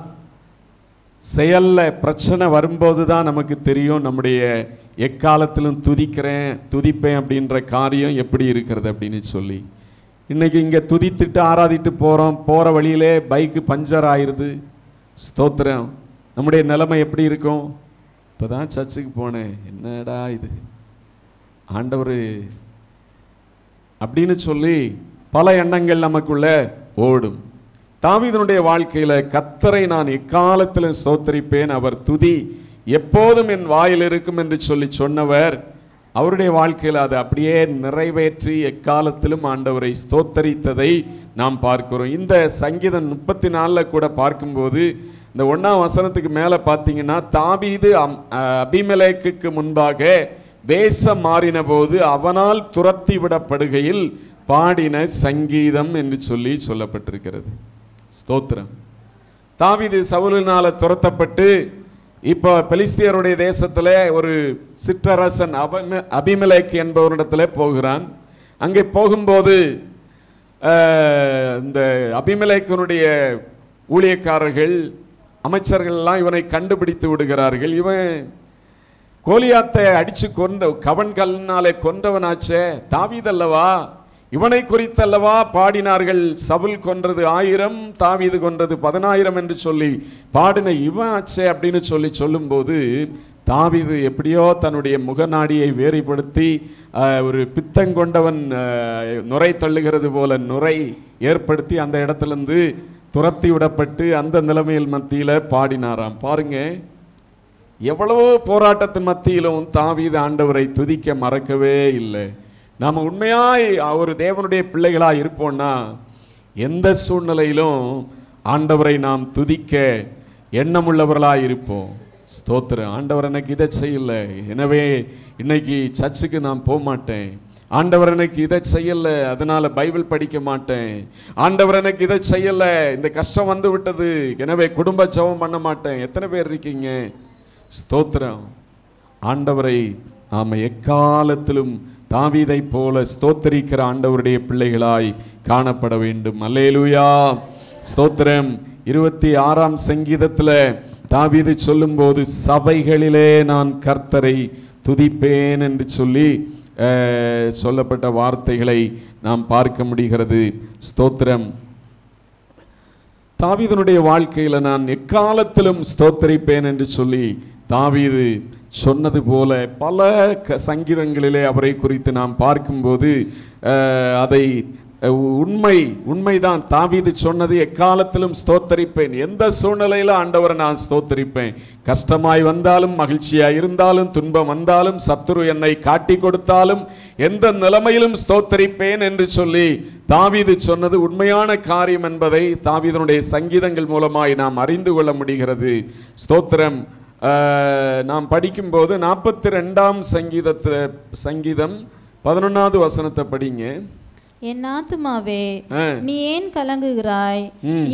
செயல்ல பிரச்சனை வரும்போது தான் நமக்கு தெரியும் நம்முடைய எக்காலத்திலும் துதிப்பேன் அப்படின்ற காரியம் எப்படி இருக்கிறது அப்படின்னு சொல்லி. இன்னைக்கு இங்கே துதித்துட்டு ஆராதிட்டு போகிற வழியிலே பைக்கு பஞ்சர் ஆயிடுது. ஸ்தோத்திரம். நம்முடைய நிலைமை எப்படி இருக்கும்? இப்போ தான் சர்ச்சுக்கு போனேன், என்னடா இது ஆண்டவர் அப்படின்னு சொல்லி பல எண்ணங்கள் நமக்குள்ள ஓடும். தாவீதுனுடைய வாழ்க்கையில கர்த்தரை நான் எக்காலத்திலும் ஸ்தோத்தரிப்பேன், அவர் துதி எப்போதும் என் வாயில் இருக்கும் என்று சொல்லி சொன்னவர் அவருடைய வாழ்க்கையில் அதை அப்படியே நிறைவேற்றி எக்காலத்திலும் ஆண்டவரை ஸ்தோத்தரித்ததை நாம் பார்க்கிறோம். இந்த சங்கீதம் 34 கூட பார்க்கும்போது இந்த 1ஆம் வசனத்துக்கு மேலே பார்த்தீங்கன்னா, தாவீது அபிமெலேக்குக்கு முன்பாக வேஷம் மாறின போது அவனால் துரத்தி விடப்படுகையில் பாடின சங்கீதம் என்று சொல்லி சொல்லப்பட்டிருக்கிறது. ஸ்தோத்திரம். தாவீது சவுலினால துரத்தப்பட்டு இப்போ பெலிஸ்தியருடைய தேசத்தில் ஒரு சிற்றரசன் அபிமெலேக் என்பவரிடத்துல போகிறான். அங்கே போகும்போது இந்த அபிமெலேக்கனுடைய ஊழியக்காரர்கள் அமைச்சர்கள்லாம் இவனை கண்டுபிடித்து விடுகிறார்கள். இவன் கோலியாத்தை அடிச்சு கவன்கல்னாலே கொன்றவனாச்சே, தாவீதல்லவா, இவனை குறித்தல்லவா பாடினார்கள், சவுல் கொன்றது 1000 தாவீது கொன்றது 10000 என்று சொல்லி பாடின இவன் ஆச்சே அப்படின்னு சொல்லி சொல்லும்போது தாவீது எப்படியோ தன்னுடைய முகநாடியை வேறுபடுத்தி ஒரு பித்தங்கொண்டவன் நுரை தள்ளுகிறது போல நுரை ஏற்படுத்தி அந்த இடத்துலேருந்து துரத்தி விடப்பட்டு அந்த நிலைமையில் மத்தியில் பாடினாராம். பாருங்க, எவ்வளவோ போராட்டத்தின் மத்தியிலும் தாவீது ஆண்டவரை துதிக்க மறக்கவே இல்லை. நாம் உண்மையாய் ஒரு தேவனுடைய பிள்ளைகளாக இருப்போம்னா எந்த சூழ்நிலையிலும் ஆண்டவரை நாம் துதிக்க எண்ணமுள்ளவர்களாக இருப்போம். ஸ்தோத்திரம். ஆண்டவர் எனக்கு இதை செய்யல, எனவே இன்னைக்கு சர்ச்சுக்கு நான் போக மாட்டேன். ஆண்டவர் எனக்கு இதை செய்யலை, அதனால பைபிள் படிக்க மாட்டேன். ஆண்டவர் எனக்கு இதை செய்யலை, இந்த கஷ்டம் வந்து விட்டது, எனவே குடும்ப ஜெபம் பண்ண மாட்டேன். எத்தனை பேர் இருக்கீங்க? ஸ்தோத்திரம். ஆண்டவரை நாம் எக்காலத்திலும் தாவீதை போல ஸ்தோத்தரிக்கிற ஆண்டவருடைய பிள்ளைகளாய் காணப்பட வேண்டும். அல்லேலூயா. ஸ்தோத்திரம். 26ஆம் சங்கீதத்தில் தாவீது சொல்லும்போது சபைகளிலே நான் கர்த்தரை துதிப்பேன் என்று சொல்லி சொல்லப்பட்ட வார்த்தைகளை நாம் பார்க்க முடிகிறது. ஸ்தோத்திரம். தாவீதுனுடைய வாழ்க்கையில் நான் எக்காலத்திலும் ஸ்தோத்தரிப்பேன் என்று சொல்லி தாவீது சொன்னது போல பல சங்கீதங்களிலே அவரை குறித்து நாம் பார்க்கும்போது அதை உண்மைதான். தாவீது சொன்னது எக்காலத்திலும் ஸ்தோத்தரிப்பேன், எந்த சூழ்நிலையில ஆண்டவரை நான் ஸ்தோத்தரிப்பேன். கஷ்டமாய் வந்தாலும், மகிழ்ச்சியாய் இருந்தாலும், துன்பம் வந்தாலும், சத்துரு என்னை காட்டி கொடுத்தாலும், எந்த நிலைமையிலும் ஸ்தோத்தரிப்பேன் என்று சொல்லி தாவீது சொன்னது உண்மையான காரியம் என்பதை தாவீதுனுடைய சங்கீதங்கள் மூலமாய் நாம் அறிந்து கொள்ள முடிகிறது. ஸ்தோத்திரம். நாம் படிக்கும்போது 42ஆம் சங்கீதம் 11வது வசனத்தை படிங்க. என் ஆத்துமாவே நீ ஏன் கலங்குகிறாய்,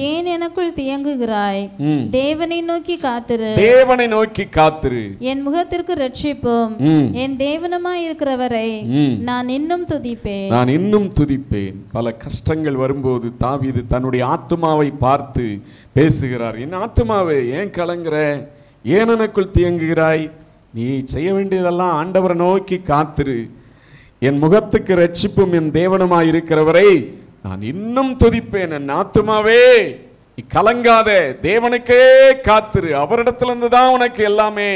ஏன் எனக்குள் தியங்குகிறாய்? தேவனை நோக்கி காத்திரு, தேவனை நோக்கி காத்திரு. என் முகத்திற்கு ரட்சிப்பும் என் தேவனுமாய் இருக்கிறவரை நான் இன்னும் துதிப்பேன், நான் இன்னும் துதிப்பேன். பல கஷ்டங்கள் வரும்போது தாவீது தன்னுடைய ஆத்துமாவை பார்த்து பேசுகிறார். என் ஆத்துமாவே ஏன் கலங்குற, ஏன் எனக்குள் தியங்குகிறாய்? நீ செய்ய வேண்டியதெல்லாம் ஆண்டவரை நோக்கி காத்திரு. என் முகத்துக்கு ரட்சிப்பும் என் தேவனுமாய் இருக்கிறவரை நான் இன்னும் துதிப்பேன். என் ஆத்துமாவே நீ கலங்காத, தேவனுக்கே காத்திரு. அவரிடத்திலிருந்து தான் உனக்கு எல்லாமே,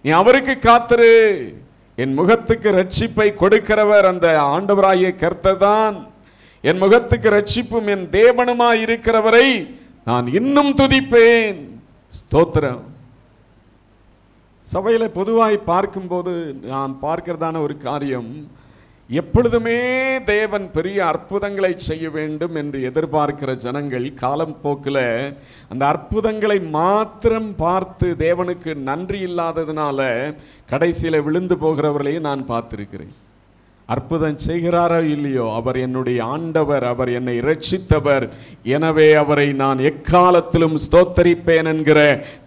நீ அவருக்கு காத்திரு. என் முகத்துக்கு ரட்சிப்பை கொடுக்கிறவர் அந்த ஆண்டவராகிய கர்த்தர் தான். என் முகத்துக்கு ரட்சிப்பும் என் தேவனுமாய் இருக்கிறவரை நான் இன்னும் துதிப்பேன். ஸ்தோத்திரம். சபையில் பொதுவாய் பார்க்கும்போது நாம் பார்க்கிறதான ஒரு காரியம், எப்பொழுதுமே தேவன் பெரிய அற்புதங்களை செய்ய வேண்டும் என்று எதிர்பார்க்கிற ஜனங்கள் காலம் போக்கில் அந்த அற்புதங்களை மாத்திரம் பார்த்து தேவனுக்கு நன்றி இல்லாததுனால கடைசியில் விழுந்து போகிறவர்களையும் நான் பார்த்திருக்கிறேன். அற்புதம் செய்கிறாரோ இல்லையோ, அவர் என்னுடைய ஆண்டவர், அவர் என்னை இரட்சித்தவர், எனவே அவரை நான் எக்காலத்திலும் ஸ்தோத்தரிப்பேன் என்கிற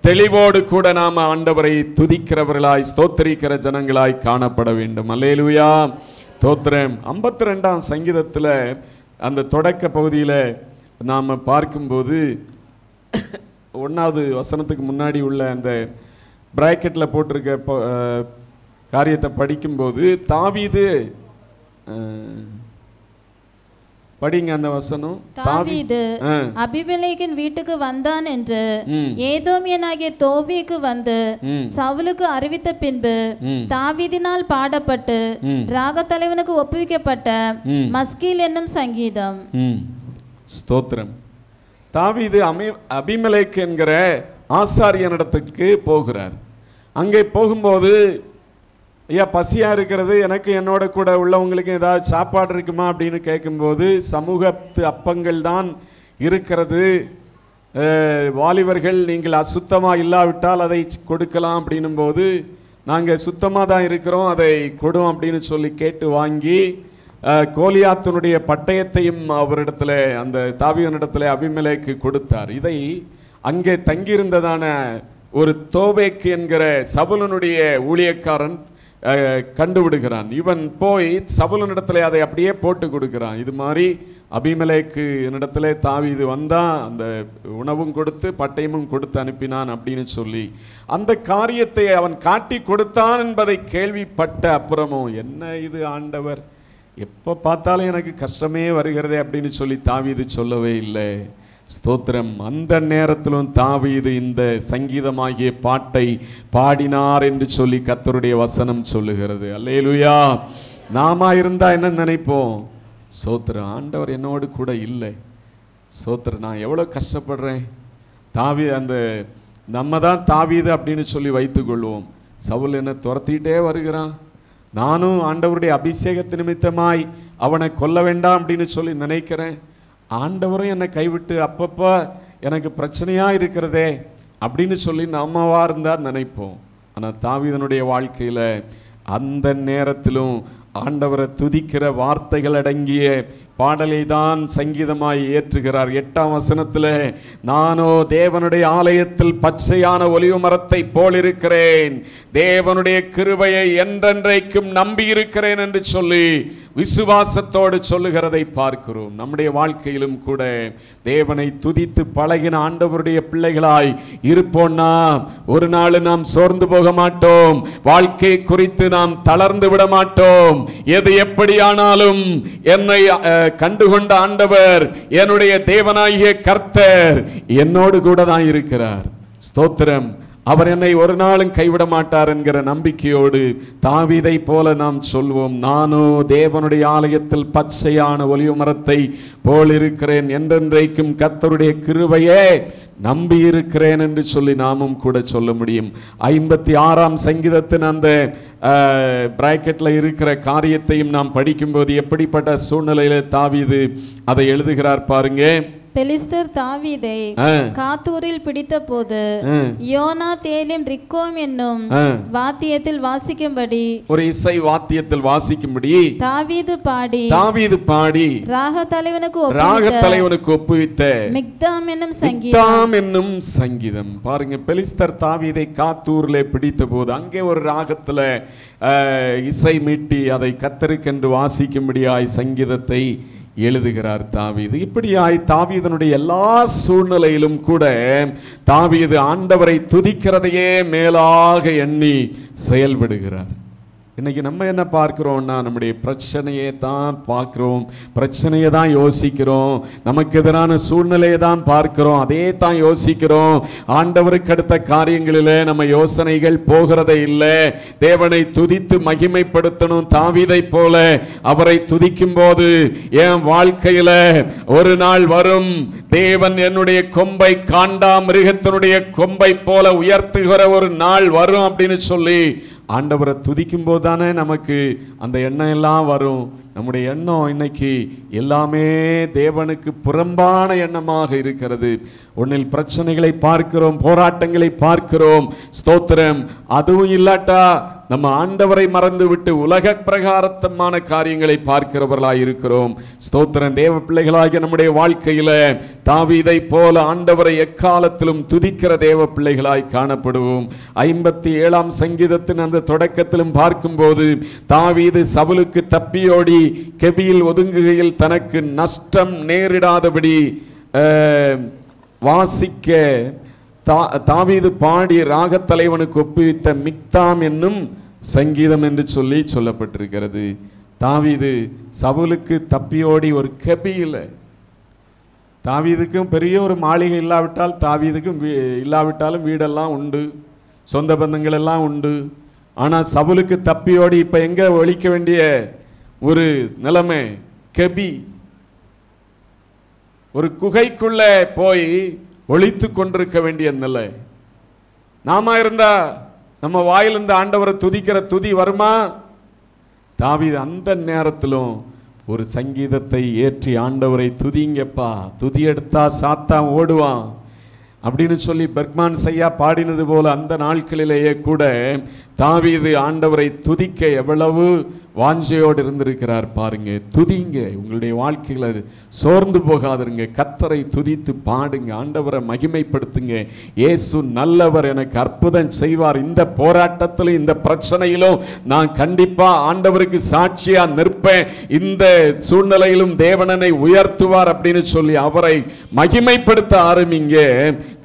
தெளிவோடு கூட நாம் ஆண்டவரை துதிக்கிறவர்களாய் ஸ்தோத்தரிக்கிற ஜனங்களாய் காணப்பட வேண்டும். அல்லேலூயா. ஸ்தோத்திரம். 52ஆம் சங்கீதத்தில் அந்த தொடக்க பகுதியில் நாம் பார்க்கும்போது 1வது வசனத்துக்கு முன்னாடி உள்ள அந்த பிராக்கெட்டில் போட்டிருக்க காரியத்தை படிக்கும்போது தாவீது, படிங்க அந்த வசனம். தாவீது அபிமெலேக்கின் வீட்டுக்கு வந்தான் என்று ஏதோமியனாகிய தோபிக்கு வந்து சவுலுக்கு அறிவித்த பின்பு தாவீதினால் பாடப்பட்டு ராக தலைவனுக்கு ஒப்புவிக்கப்பட்ட மஸ்கீல் என்னும் சங்கீதம். ஸ்தோத்திரம். தாவீது அபிமெலேக் என்கிற ஆசாரியனிடத்துக்கு போகிறார். அங்கே போகும்போது, ஐயா பசியாக இருக்கிறது, எனக்கு என்னோட கூட உள்ளவங்களுக்கு ஏதாவது சாப்பாடு இருக்குமா அப்படின்னு கேட்கும்போது, சமூகத்து அப்பங்கள் தான் இருக்கிறது, வாலிபர்கள் நீங்கள் அசுத்தமாக இல்லாவிட்டால் அதை கொடுக்கலாம் அப்படின்னும் போது, நாங்கள் சுத்தமாக தான் இருக்கிறோம், அதை கொடும் அப்படின்னு சொல்லி கேட்டு வாங்கி கோலியாத்தினுடைய பட்டயத்தையும் அவரிடத்துல, அந்த தாவீதினிடத்துல அபிமெலேக்கு கொடுத்தார். இதை அங்கே தங்கியிருந்ததான ஒரு தோபேக் என்கிற சவுலனுடைய ஊழியக்காரன் கண்டுவிடுகிறான். இவன் போய் சவுலனிடத்துல அதை அப்படியே போட்டு கொடுக்கிறான். இது மாதிரி அபிமெலேக்கு இடத்துல தாவீது வந்தா அந்த உணவும் கொடுத்து பட்டயமும் கொடுத்து அனுப்பினான் அப்படின்னு சொல்லி அந்த காரியத்தை அவன் காட்டி கொடுத்தான் என்பதை கேள்விப்பட்ட அப்புறமும், என்ன இது ஆண்டவர், எப்போ பார்த்தாலும் எனக்கு கஷ்டமே வருகிறதே அப்படின்னு சொல்லி தாவீது சொல்லவே இல்லை. ஸ்தோத்திரம். அந்த நேரத்திலும் தாவீது இந்த சங்கீதமாகிய பாட்டை பாடினார் என்று சொல்லி கர்த்தருடைய வசனம் சொல்லுகிறது. அல்லேலூயா. நாம இருந்தா என்ன நினைப்போம்? ஸ்தோத்திரம், ஆண்டவர் என்னோடு கூட இல்லை, ஸ்தோத்திரம், நான் எவ்வளோ கஷ்டப்படுறேன். அந்த நம்ம தான் தாவீது அப்படின்னு சொல்லி வைத்துக் கொள்வோம். சவுல் என்ன துரத்திட்டே வருகிறான், நானும் ஆண்டவருடைய அபிஷேகத்து நிமித்தமாய் அவனை கொல்ல வேண்டாம் அப்படின்னு சொல்லி நினைக்கிறேன். ஆண்டவரும் என்னை கைவிட்டு அப்பப்போ எனக்கு பிரச்சனையாக இருக்கிறதே அப்படின்னு சொல்லி நம்மவா இருந்தால் நினைப்போம். ஆனால் தாவீதனுடைய வாழ்க்கையில் அந்த நேரத்திலும் ஆண்டவரை துதிக்கிற வார்த்தைகள் அடங்கிய பாடலை தான் சங்கீதமாய் ஏற்றுகிறார். 8ஆம் வசனத்தில், நானோ தேவனுடைய ஆலயத்தில் பச்சையான ஒலிவ மரத்தை போல் இருக்கிறேன், தேவனுடைய கிருபையை என்றென்றைக்கும் நம்பி இருக்கிறேன் என்று சொல்லி விசுவாசத்தோடு சொல்லுகிறதை பார்க்கிறோம். நம்முடைய வாழ்க்கையிலும் கூட தேவனை துதித்து பழகின ஆண்டவருடைய பிள்ளைகளாய் இருப்போம்னா ஒரு நாள் நாம் சோர்ந்து போக மாட்டோம், வாழ்க்கை குறித்து நாம் தளர்ந்து விட மாட்டோம். எது எப்படியானாலும் என்னை கண்டுகொண்ட ஆண்டவர், என்னுடைய தேவனாகிய கர்த்தர் என்னோடு கூட தான் இருக்கிறார். ஸ்தோத்திரம். அவர் என்னை ஒரு நாளும் கைவிட மாட்டார் என்கிற நம்பிக்கையோடு தாவீதை போல நாம் சொல்வோம், நானோ தேவனுடைய ஆலயத்தில் பச்சையான ஒலிவ மரத்தை போல் இருக்கிறேன், என்றென்றைக்கும் கர்த்தருடைய கிருபையே நம்பி இருக்கிறேன் என்று சொல்லி நாமும் கூட சொல்ல முடியும். 56ஆம் சங்கீதத்தின் அந்த பிராக்கெட்ல இருக்கிற காரியத்தையும் நாம் படிக்கும்போது எப்படிப்பட்ட சூழ்நிலையில தாவீது அதை எழுதுகிறார் பாருங்க. பெலிஸ்தர் தாவீதை காத்தூரில் பிடித்த போது யோனா தேலிம் ரிக்கோம் என்னும் வாத்தியத்தில் வாசிக்கும்படி, ஒரு இசை வாத்தியத்தில் வாசிக்கும்படி தாவீது பாடி ராக தலைவனுக்கு ஒப்புவித்த மிக்தாம் என்னும் சங்கீதம். பாருங்க, பெலிஸ்தர் தாவீதை காத்தூரிலே பிடித்த போது அங்கே ஒரு ராகத்துல இசை மீட்டி அதை கர்த்தருக்கென்று வாசிக்கும்படியாய் சங்கீதத்தை எழுதுகிறார் தாவீது. இப்படியாய் தாவீதனுடைய எல்லா சூழ்நிலையிலும் கூட தாவீது ஆண்டவரை துதிக்கிறதையே மேலாக எண்ணி செயல்படுகிறார். இன்னைக்கு நம்ம என்ன பார்க்கிறோம்னா, நம்முடைய பிரச்சனையை தான் பார்க்கிறோம், பிரச்சனையை தான் யோசிக்கிறோம், நமக்கு எதிரான சூழ்நிலையை தான் பார்க்கிறோம், அதே தான் யோசிக்கிறோம். ஆண்டவருக்கு அடுத்த காரியங்களில் நம்ம யோசனைகள் போகிறதே இல்லை. தேவனை துதித்து மகிமைப்படுத்தணும். தாவீதை போல அவரை துதிக்கும் போது என் வாழ்க்கையில ஒரு நாள் வரும், தேவன் என்னுடைய கொம்பை காண்டா மிருகத்தினுடைய கொம்பை போல உயர்த்துகிற ஒரு நாள் வரும் அப்படின்னு சொல்லி ஆண்டவரை துதிக்கும் போது தானே நமக்கு அந்த எண்ணம் எல்லாம் வரும். நம்முடைய எண்ணம் இன்னைக்கு எல்லாமே தேவனுக்கு புறம்பான எண்ணமாக இருக்கிறது. ஒன்னில் பிரச்சனைகளை பார்க்கிறோம், போராட்டங்களை பார்க்கிறோம். ஸ்தோத்திரம். அதுவும் இல்லாட்டா நம்ம ஆண்டவரை மறந்து விட்டு உலக பிரகாரத்தமான காரியங்களை பார்க்கிறவர்களாய் இருக்கிறோம். ஸ்தோத்திரம். தேவ பிள்ளைகளாகிய நம்முடைய வாழ்க்கையில தாவீதை போல ஆண்டவரை எக்காலத்திலும் துதிக்கிற தேவ பிள்ளைகளாய் காணப்படுவோம். 57ஆம் சங்கீதத்தின் அந்த தொடக்கத்திலும் பார்க்கும்போது தாவீது சவுலுக்கு தப்பியோடி கெபியில் ஒதுங்குகையில் தனக்கு நஷ்டம் நேரிடாதபடி வாசிக்க தாவீது பாடி ராகத்தலைவனுக்கு ஒப்புவித்த மிக்தாம் என்னும் சங்கீதம் என்று சொல்லி சொல்லப்பட்டிருக்கிறது. தாவீது சவுலுக்கு தப்பியோடி ஒரு கெபியில், தாவீதுக்கும் பெரிய ஒரு மாளிகை இல்லாவிட்டால் தாவீதுக்கும் இல்லாவிட்டாலும் வீடெல்லாம் உண்டு, சொந்த பந்தங்கள் எல்லாம் உண்டு. ஆனால் சவுலுக்கு தப்பியோடி இப்போ எங்கே ஒழிக்க வேண்டிய ஒரு நிலைமை, கெபி, ஒரு குகைக்குள்ளே போய் ஒழித்து கொண்டிருக்க வேண்டிய நிலை. நாம இருந்தா நம்ம வாயிலிருந்து ஆண்டவரை துதிக்கிற துதி வருமா? தாவீது அந்த நேரத்திலும் ஒரு சங்கீதத்தை ஏற்றி ஆண்டவரை துதிங்கப்பா, துதி எடுத்தா சாத்தான் ஓடுவான் அப்படின்னு சொல்லி பெர்க்மான் ஐயா பாடினது போல அந்த நாட்களிலேயே கூட தாவீது ஆண்டவரை துதிக்க எவ்வளவு வாஞ்சையோடு இருந்திருக்கிறார் பாருங்க. துதிங்க, உங்களுடைய வாழ்க்கையில் அது சோர்ந்து போகாதுங்க. கர்த்தரை துதித்து பாடுங்க, ஆண்டவரை மகிமைப்படுத்துங்க. இயேசு நல்லவர், எனக்கு அற்புதம் செய்வார், இந்த போராட்டத்திலும் இந்த பிரச்சனையிலும் நான் கண்டிப்பா ஆண்டவருக்கு சாட்சியா நிற்பேன், இந்த சூழ்நிலையிலும் தேவனனை உயர்த்துவார் அப்படின்னு சொல்லி அவரை மகிமைப்படுத்த ஆரம்பிங்க.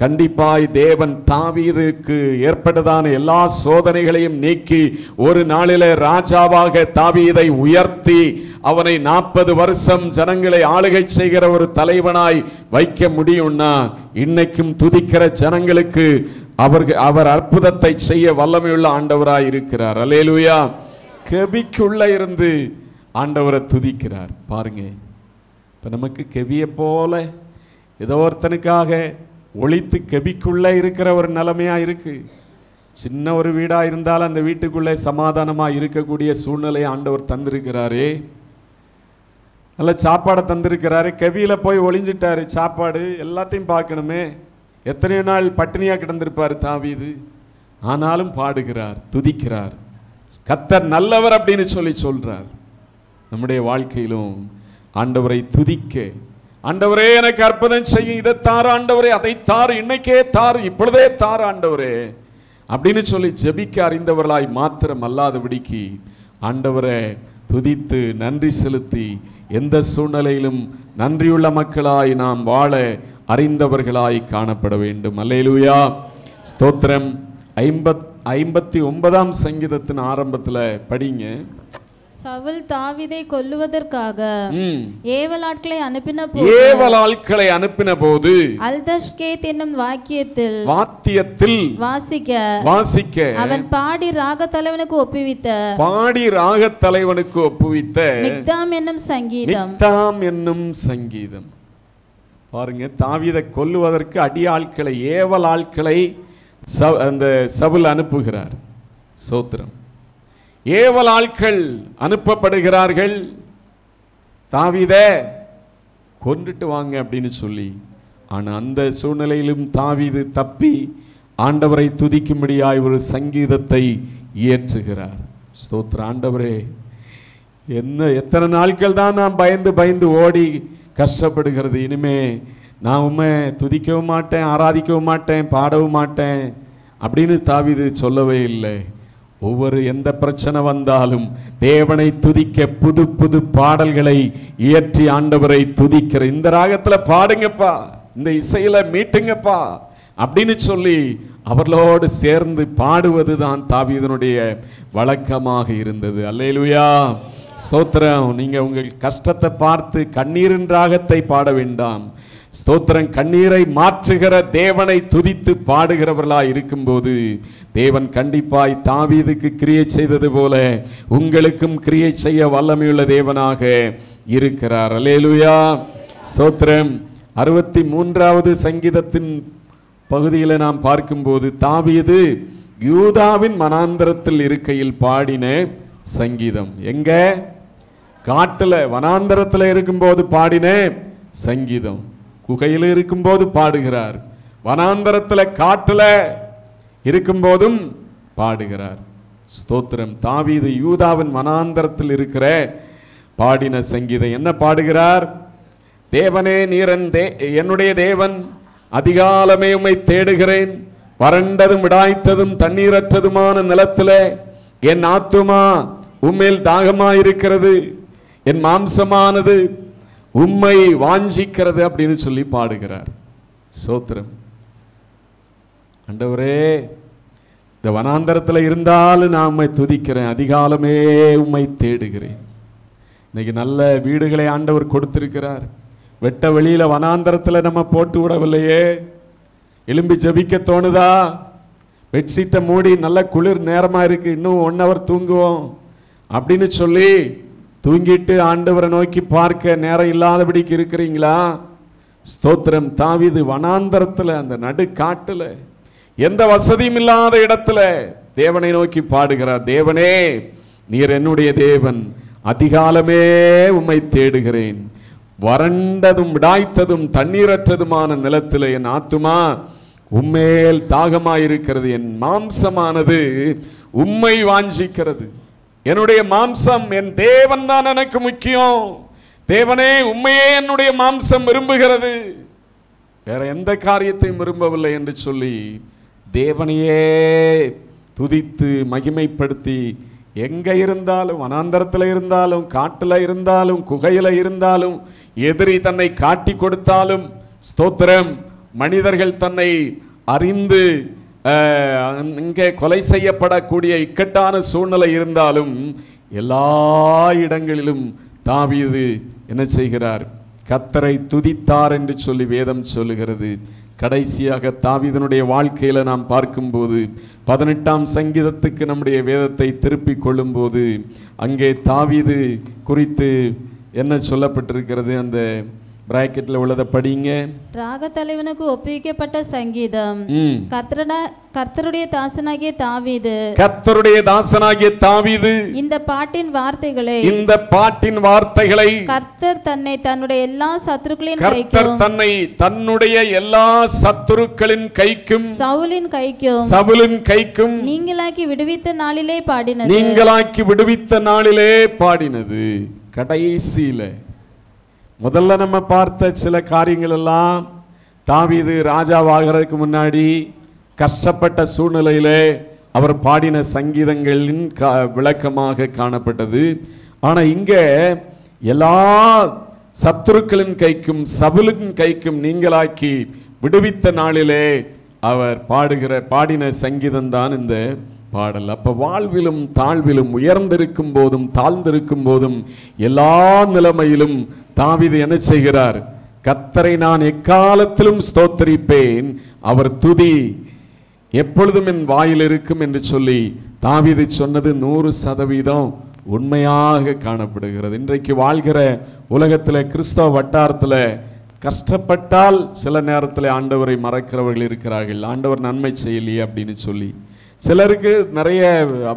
கண்டிப்பாய் தேவன் தாவீதுக்கு ஏற்பட்டதான எல்லா சோதனைகளையும் நீக்கி ஒரு நாளிலே ராஜாவாக தாவீதை உயர்த்தி அவனை 40 வருஷம் ஜனங்களை ஆளுகை செய்கிற ஒரு தலைவனாய் வைக்க முடியும்னா இன்னைக்கும் துதிக்கிற ஜனங்களுக்கு அவர் அற்புதத்தை செய்ய வல்லமையுள்ள ஆண்டவராய் இருக்கிறார். அல்லேலூயா. கெபிக்குள்ள இருந்து ஆண்டவரை துதிக்கிறார் பாருங்க. இப்ப நமக்கு கெபியை போல ஏதோ ஒருத்தனுக்காக ஒளித்து கெபிக்குள்ள இருக்கிற ஒரு நிலைமையா இருக்கு. சின்ன ஒரு வீடா இருந்தாலும் அந்த வீட்டுக்குள்ளே சமாதானமா இருக்கக்கூடிய சூழ்நிலையை ஆண்டவர் தந்திருக்கிறாரே. நல்ல சாப்பாடை தந்திருக்கிறாரு, கெபியில போய் ஒளிஞ்சிட்டாரு. சாப்பாடு எல்லாத்தையும் பார்க்கணுமே, எத்தனையோ நாள் பட்டினியா கிடந்திருப்பாரு தாவீது. ஆனாலும் பாடுகிறார், துதிக்கிறார், கர்த்தர் நல்லவர் அப்படின்னு சொல்லி சொல்றார். நம்முடைய வாழ்க்கையிலும் ஆண்டவரை துதிக்க, ஆண்டவரே எனக்கு அற்புதம் செய்யும், இதை தார் ஆண்டவரே, அதை தார், இன்னைக்கே தார், இப்பொழுதே தார் ஆண்டவரே அப்படின்னு சொல்லி ஜெபிக்க அறிந்தவர்களாய் மாத்திரம் அல்லாதபடிக்கு ஆண்டவரை துதித்து நன்றி செலுத்தி எந்த சூழ்நிலையிலும் நன்றியுள்ள மக்களாய் நாம் வாழ அறிந்தவர்களாய் காணப்பட வேண்டும். அல்லேலூயா, ஸ்தோத்திரம். 59ஆம் சங்கீதத்தின் ஆரம்பத்தில் படிங்க. சவுல் தாவீதை கொல்லுவதற்காக ஏவலாட்களை அனுப்பின போது அல்தஷ்கேத் என்னும் வாத்தியத்தில் வாசிக்க அவன் பாடி ராகத்தலைவனுக்கு ஒப்புவித்த மிக்தாம் என்னும் சங்கீதம். பாருங்க, தாவீதை கொல்லுவதற்கு அடியாட்களை, ஏவல் ஆட்களை அந்த சவுல் அனுப்புகிறார். சோத்திரம். ஏவல் ஆட்கள் அனுப்பப்படுகிறார்கள், தாவீதை கொன்றுட்டு வாங்க அப்படின்னு சொல்லி. ஆனால் அந்த சூழ்நிலையிலும் தாவீது தப்பி ஆண்டவரை துதிக்கும்படியாய் ஒரு சங்கீதத்தை இயற்றுகிறார். ஸ்தோத்திர. ஆண்டவரே, எத்தனை நாட்கள் தான் நான் பயந்து ஓடி கஷ்டப்படுகிறது, இனிமே நான் உண்மை துதிக்கவும் மாட்டேன், ஆராதிக்கவும் மாட்டேன், பாடவும் மாட்டேன் அப்படின்னு தாவீது சொல்லவே இல்லை. ஒவ்வொரு எந்த பிரச்சனை வந்தாலும் தேவனை துதிக்க புது புது பாடல்களை இயற்றி ஆண்டவரை துதிக்கிற, இந்த ராகத்துல பாடுங்கப்பா, இந்த இசையில மீட்டுங்கப்பா அப்படின்னு சொல்லி அவர்களோடு சேர்ந்து பாடுவதுதான் தாவீதனுடைய வழக்கமாக இருந்தது. அல்லேலூயா, ஸ்தோத்திரம். நீங்க உங்கள் கஷ்டத்தை பார்த்து கண்ணீரின் ராகத்தை பாட வேண்டாம். ஸ்தோத்திரம். கண்ணீரை மாற்றுகிற தேவனை துதித்து பாடுகிறவர்களாய் இருக்கும்போது தேவன் கண்டிப்பாய் தாவீதுக்கு கிரியை செய்தது போல உங்களுக்கும் கிரியை செய்ய வல்லமையுள்ள தேவனாக இருக்கிறார். அல்லேலூயா, ஸ்தோத்திரம். 63வது சங்கீதத்தின் பகுதியில் நாம் பார்க்கும்போது தாவீது யூதாவின் வனாந்தரத்தில் இருக்கையில் பாடின சங்கீதம். எங்க? காட்டுல, வனாந்தரத்தில் இருக்கும்போது பாடின சங்கீதம். குகையில் இருக்கும்போது பாடுகிறார், வனாந்தரத்தில் காட்டுல இருக்கும்போதும் பாடுகிறார். ஸ்தோத்திரம். தாவீது யூதாவின் வனாந்தரத்தில் இருக்கிற பாடின சங்கீதம். என்ன பாடுகிறார்? தேவனே, நீர் என்னுடைய தேவன், அதிகாலமே உம்மை தேடுகிறேன், வறண்டதும் விடாய்த்ததும் தண்ணீரற்றதுமான நிலத்திலே என் ஆத்துமா உம்மேல் தாகமாயிருக்கிறது, என் மாம்சமானது உம்மை வாஞ்சிக்கிறது அப்படின்னு சொல்லி பாடுகிறார். ஸ்தோத்திரம். ஆண்டவரே, இந்த வனாந்தரத்தில் இருந்தாலும் நான் உம்மை துதிக்கிறேன், அதிகாலமே உம்மை தேடுகிறேன். இன்னைக்கு நல்ல வீடுகளை ஆண்டவர் கொடுத்திருக்கிறார். வெட்ட வெளியில வனாந்தரத்தில் நம்ம போட்டு விடவில்லையே. எலும்பி ஜபிக்க தோணுதா? பெட்ஷீட்டை மூடி நல்ல குளிர் நேரமாக இருக்கு, இன்னும் 1 hour தூங்குவோம் அப்படின்னு சொல்லி தூங்கிட்டு ஆண்டவரை நோக்கி பார்க்க நேரம் இல்லாதபடிக்கு இருக்கிறீங்களா? ஸ்தோத்திரம். தாவீது வனாந்தரத்தில், அந்த நடு காட்டுல, எந்த வசதியும் இல்லாத இடத்துல தேவனை நோக்கி பாடுகிறார். தேவனே, நீர் என்னுடைய தேவன், அதிகாலமே உம்மை தேடுகிறேன். வறண்டதும் விடாய்த்ததும் தண்ணீரற்றதுமான நிலத்தில் என் ஆத்துமா உம்மேல் தாகமாயிருக்கிறது. என் மாம்சமானது உம்மை வாஞ்சிக்கிறது. என்னுடைய மாம்சம், என் தேவன் தான் எனக்கு முக்கியம். தேவனே, உம்மையே என்னுடைய மாம்சம் விரும்புகிறது, வேற எந்த காரியத்தையும் விரும்பவில்லை என்று சொல்லி தேவனையே துதித்து மகிமைப்படுத்தி, எங்க இருந்தாலும், வனாந்தரத்தில் இருந்தாலும், காட்டுல இருந்தாலும், குகையில இருந்தாலும், எதிரி தன்னை காட்டி கொடுத்தாலும், ஸ்தோத்திரம், மனிதர்கள் தன்னை அறிந்து இங்கே கொலை செய்யப்படக்கூடிய இக்கட்டான சூழ்நிலை இருந்தாலும், எல்லா இடங்களிலும் தாவீது என்ன செய்கிறார்? கர்த்தரை துதித்தார் என்று சொல்லி வேதம் சொல்லுகிறது. கடைசியாக தாவீதனுடைய வாழ்க்கையில நாம் பார்க்கும்போது 18ஆம் சங்கீதத்துக்கு நம்முடைய வேதத்தை திருப்பிக் கொள்ளும்போது அங்கே தாவீது குறித்து என்ன சொல்லப்பட்டிருக்கிறது? அந்த பிராக்கெட்ல உள்ளதை படிங்க. ராக தலைவனுக்கு ஒப்புவிக்கப்பட்ட சங்கீதம். கர்த்தருடைய தாசனாகிய தாவீது, கர்த்தருடைய தாசனாகிய தாவீது இந்த பாட்டின் வார்த்தைகளை, இந்த பாட்டின் வார்த்தைகளை, கர்த்தர் தன்னை தன்னுடைய எல்லா சத்துருக்களின் கர்த்தர் தன்னை தன்னுடைய எல்லா சத்துருக்களின் கைக்கும், சவுலின் கைக்கும், சவுலின் கைக்கும் நீங்களாக்கி விடுவித்த நாளிலே பாடினது, நீங்களாக்கி விடுவித்த நாளிலே பாடினது. கடைசியில முதல்ல நம்ம பார்த்த சில காரியங்கள் எல்லாம் தாவீது ராஜாவாகிறதுக்கு முன்னாடி கஷ்டப்பட்ட சூழ்நிலையிலே அவர் பாடின சங்கீதங்களின் விளக்கமாக காணப்பட்டது. ஆனா இங்க எல்லா சத்துருக்களின் கைக்கும் சவுலின் கைக்கும் நீங்களாக்கி விடுவித்த நாளிலே அவர் பாடின சங்கீதம் தான் இந்த பாடல். அப்ப வாழ்விலும் தாழ்விலும், உயர்ந்திருக்கும் போதும் தாழ்ந்திருக்கும் போதும், எல்லா நிலைமையிலும் தாவீது என்ன செய்கிறார்? கர்த்தரை நான் எக்காலத்திலும் ஸ்தோத்தரிப்பேன், அவர் துதி எப்பொழுதும் என் வாயில் இருக்கும் என்று சொல்லி தாவீது சொன்னது 100% உண்மையாக காணப்படுகிறது. இன்றைக்கு வாழ்கிற உலகத்தில், கிறிஸ்தவ வட்டாரத்தில் கஷ்டப்பட்டால் சில நேரத்தில் ஆண்டவரை மறக்கிறவர்கள் இருக்கிறார்கள். ஆண்டவர் நன்மை செய்யலையே அப்படின்னு சொல்லி. சிலருக்கு நிறைய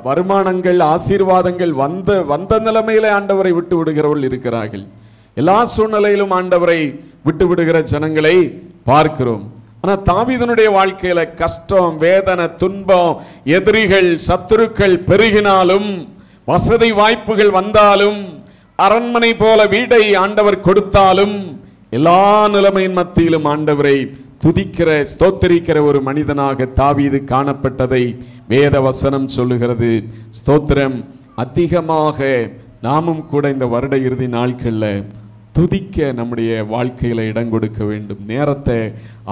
வருமானங்கள், ஆசீர்வாதங்கள் வந்த நிலைமையில ஆண்டவரை விட்டு விடுகிறவர்கள் இருக்கிறார்கள். எல்லா சூழ்நிலையிலும் ஆண்டவரை விட்டு விடுகிற ஜனங்களை பார்க்கிறோம். ஆனா தாவீதனுடைய வாழ்க்கையில கஷ்டம், வேதனை, துன்பம், எதிரிகள், சத்துருக்கள் பெருகினாலும், வசதி வாய்ப்புகள் வந்தாலும், அரண்மனை போல வீடை ஆண்டவர் கொடுத்தாலும், எல்லா நிலைமையின் மத்தியிலும் ஆண்டவரை துதிக்கிற, ஸ்தோத்தரிக்கிற ஒரு மனிதனாக தாவீது காணப்பட்டதை வேத வசனம் சொல்லுகிறது. ஸ்தோத்திரம். அதிகமாக நாமும் கூட இந்த வருட இறுதி நாட்கள்ல துதிக்க நம்முடைய வாழ்க்கையில இடம் கொடுக்க வேண்டும். நேரத்தை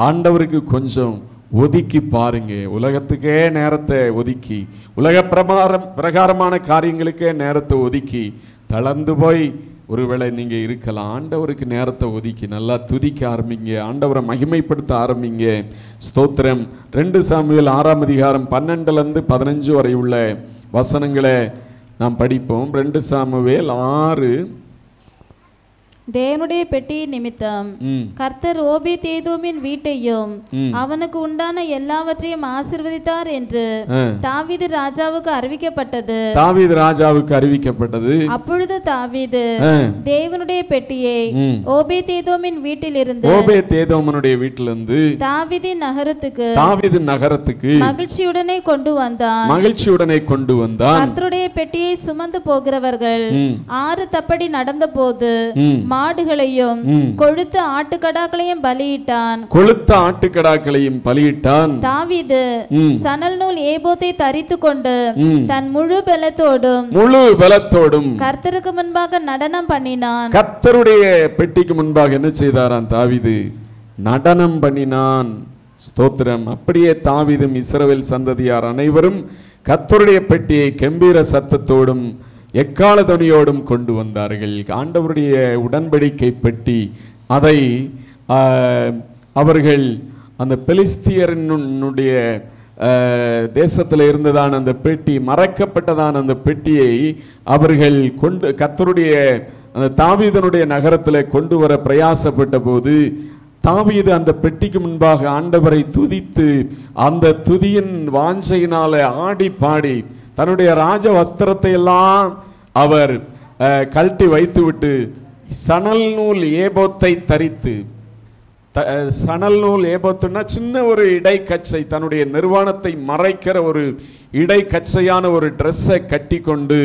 ஆண்டவருக்கு கொஞ்சம் ஒதுக்கி பாருங்க. உலகத்துக்கே நேரத்தை ஒதுக்கி, உலக பிரகாரமான காரியங்களுக்கே நேரத்தை ஒதுக்கி தளர்ந்து போய் ஒருவேளை நீங்க இருக்கலாம். ஆண்டவருக்கு நேரத்தை ஒதுக்கி நல்லா துதிக்க ஆரம்பிங்க, ஆண்டவரை மகிமைப்படுத்த ஆரம்பிங்க. ஸ்தோத்திரம். 2 சாமுவேல் 6ஆம் அதிகாரம் 12-15 வரை உள்ள வசனங்களை நாம் படிப்போம். 2 சாமுவேல் 6. தேவனுடைய பெட்டி நிமித்தம் கர்த்தர் ஓபேத்-ஏதோமின் வீட்டையும் அவனுக்கு உண்டான எல்லாவற்றையும் ஆசீர்வதித்தார் என்று தாவீது ராஜாவுக்கு அறிவிக்கப்பட்டது. அப்பொழுது தாவீது தேவனுடைய பெட்டியை ஓபேத்-ஏதோமின் வீட்டிலிருந்து தாவீதின் நகரத்துக்கு மகிழ்ச்சியுடனே கொண்டு வந்தான். கர்த்தருடைய பெட்டியை சுமந்து போகிறவர்கள் 6 தப்படி நடந்த போது மாடுகளையும் கொழுத்த ஆட்டுக்கடாக்களையும் பலியிட்டான். தாவீது சணல் நூல் ஏபோத்தை தரித்து கொண்டு தன் முழு பலத்தோடும் கர்த்தருக்கு முன்பாக நடனம் பண்ணினான். கர்த்தருடைய பெட்டிக்கு முன்பாக என்ன செய்தாராம்? தாவீது நடனம் பண்ணினான். ஸ்தோத்திரம். அப்படியே தாவீதும் இஸ்ரவேல் சந்ததியார் அனைவரும் கர்த்தருடைய பெட்டியை கெம்பீர சத்தத்தோடும் எக்கால துணியோடும் கொண்டு வந்தார்கள். ஆண்டவருடைய உடன்படிக்கை பெட்டி, அதை அவர்கள் அந்த பெலிஸ்தியரினுடைய தேசத்தில் இருந்ததான அந்த பெட்டி, மறைக்கப்பட்டதான அந்த பெட்டியை அவர்கள் கொண்டு கர்த்தருடைய அந்த தாவீதனுடைய நகரத்தில் கொண்டு வர பிரயாசப்பட்ட போது, தாவீது அந்த பெட்டிக்கு முன்பாக ஆண்டவரை துதித்து அந்த துதியின் வாஞ்சையினால ஆடி பாடி தன்னுடைய ராஜ வஸ்திரத்தை எல்லாம் அவர் கழட்டி வைத்துவிட்டு சணல் நூல் ஏபோத்தை தரித்து, சணல் நூல் ஏபோத்துன்னா சின்ன ஒரு இடைக்கச்சை, தன்னுடைய நிர்வாணத்தை மறைக்கிற ஒரு இடைக்கச்சையான ஒரு ட்ரெஸ்ஸை கட்டி கொண்டு,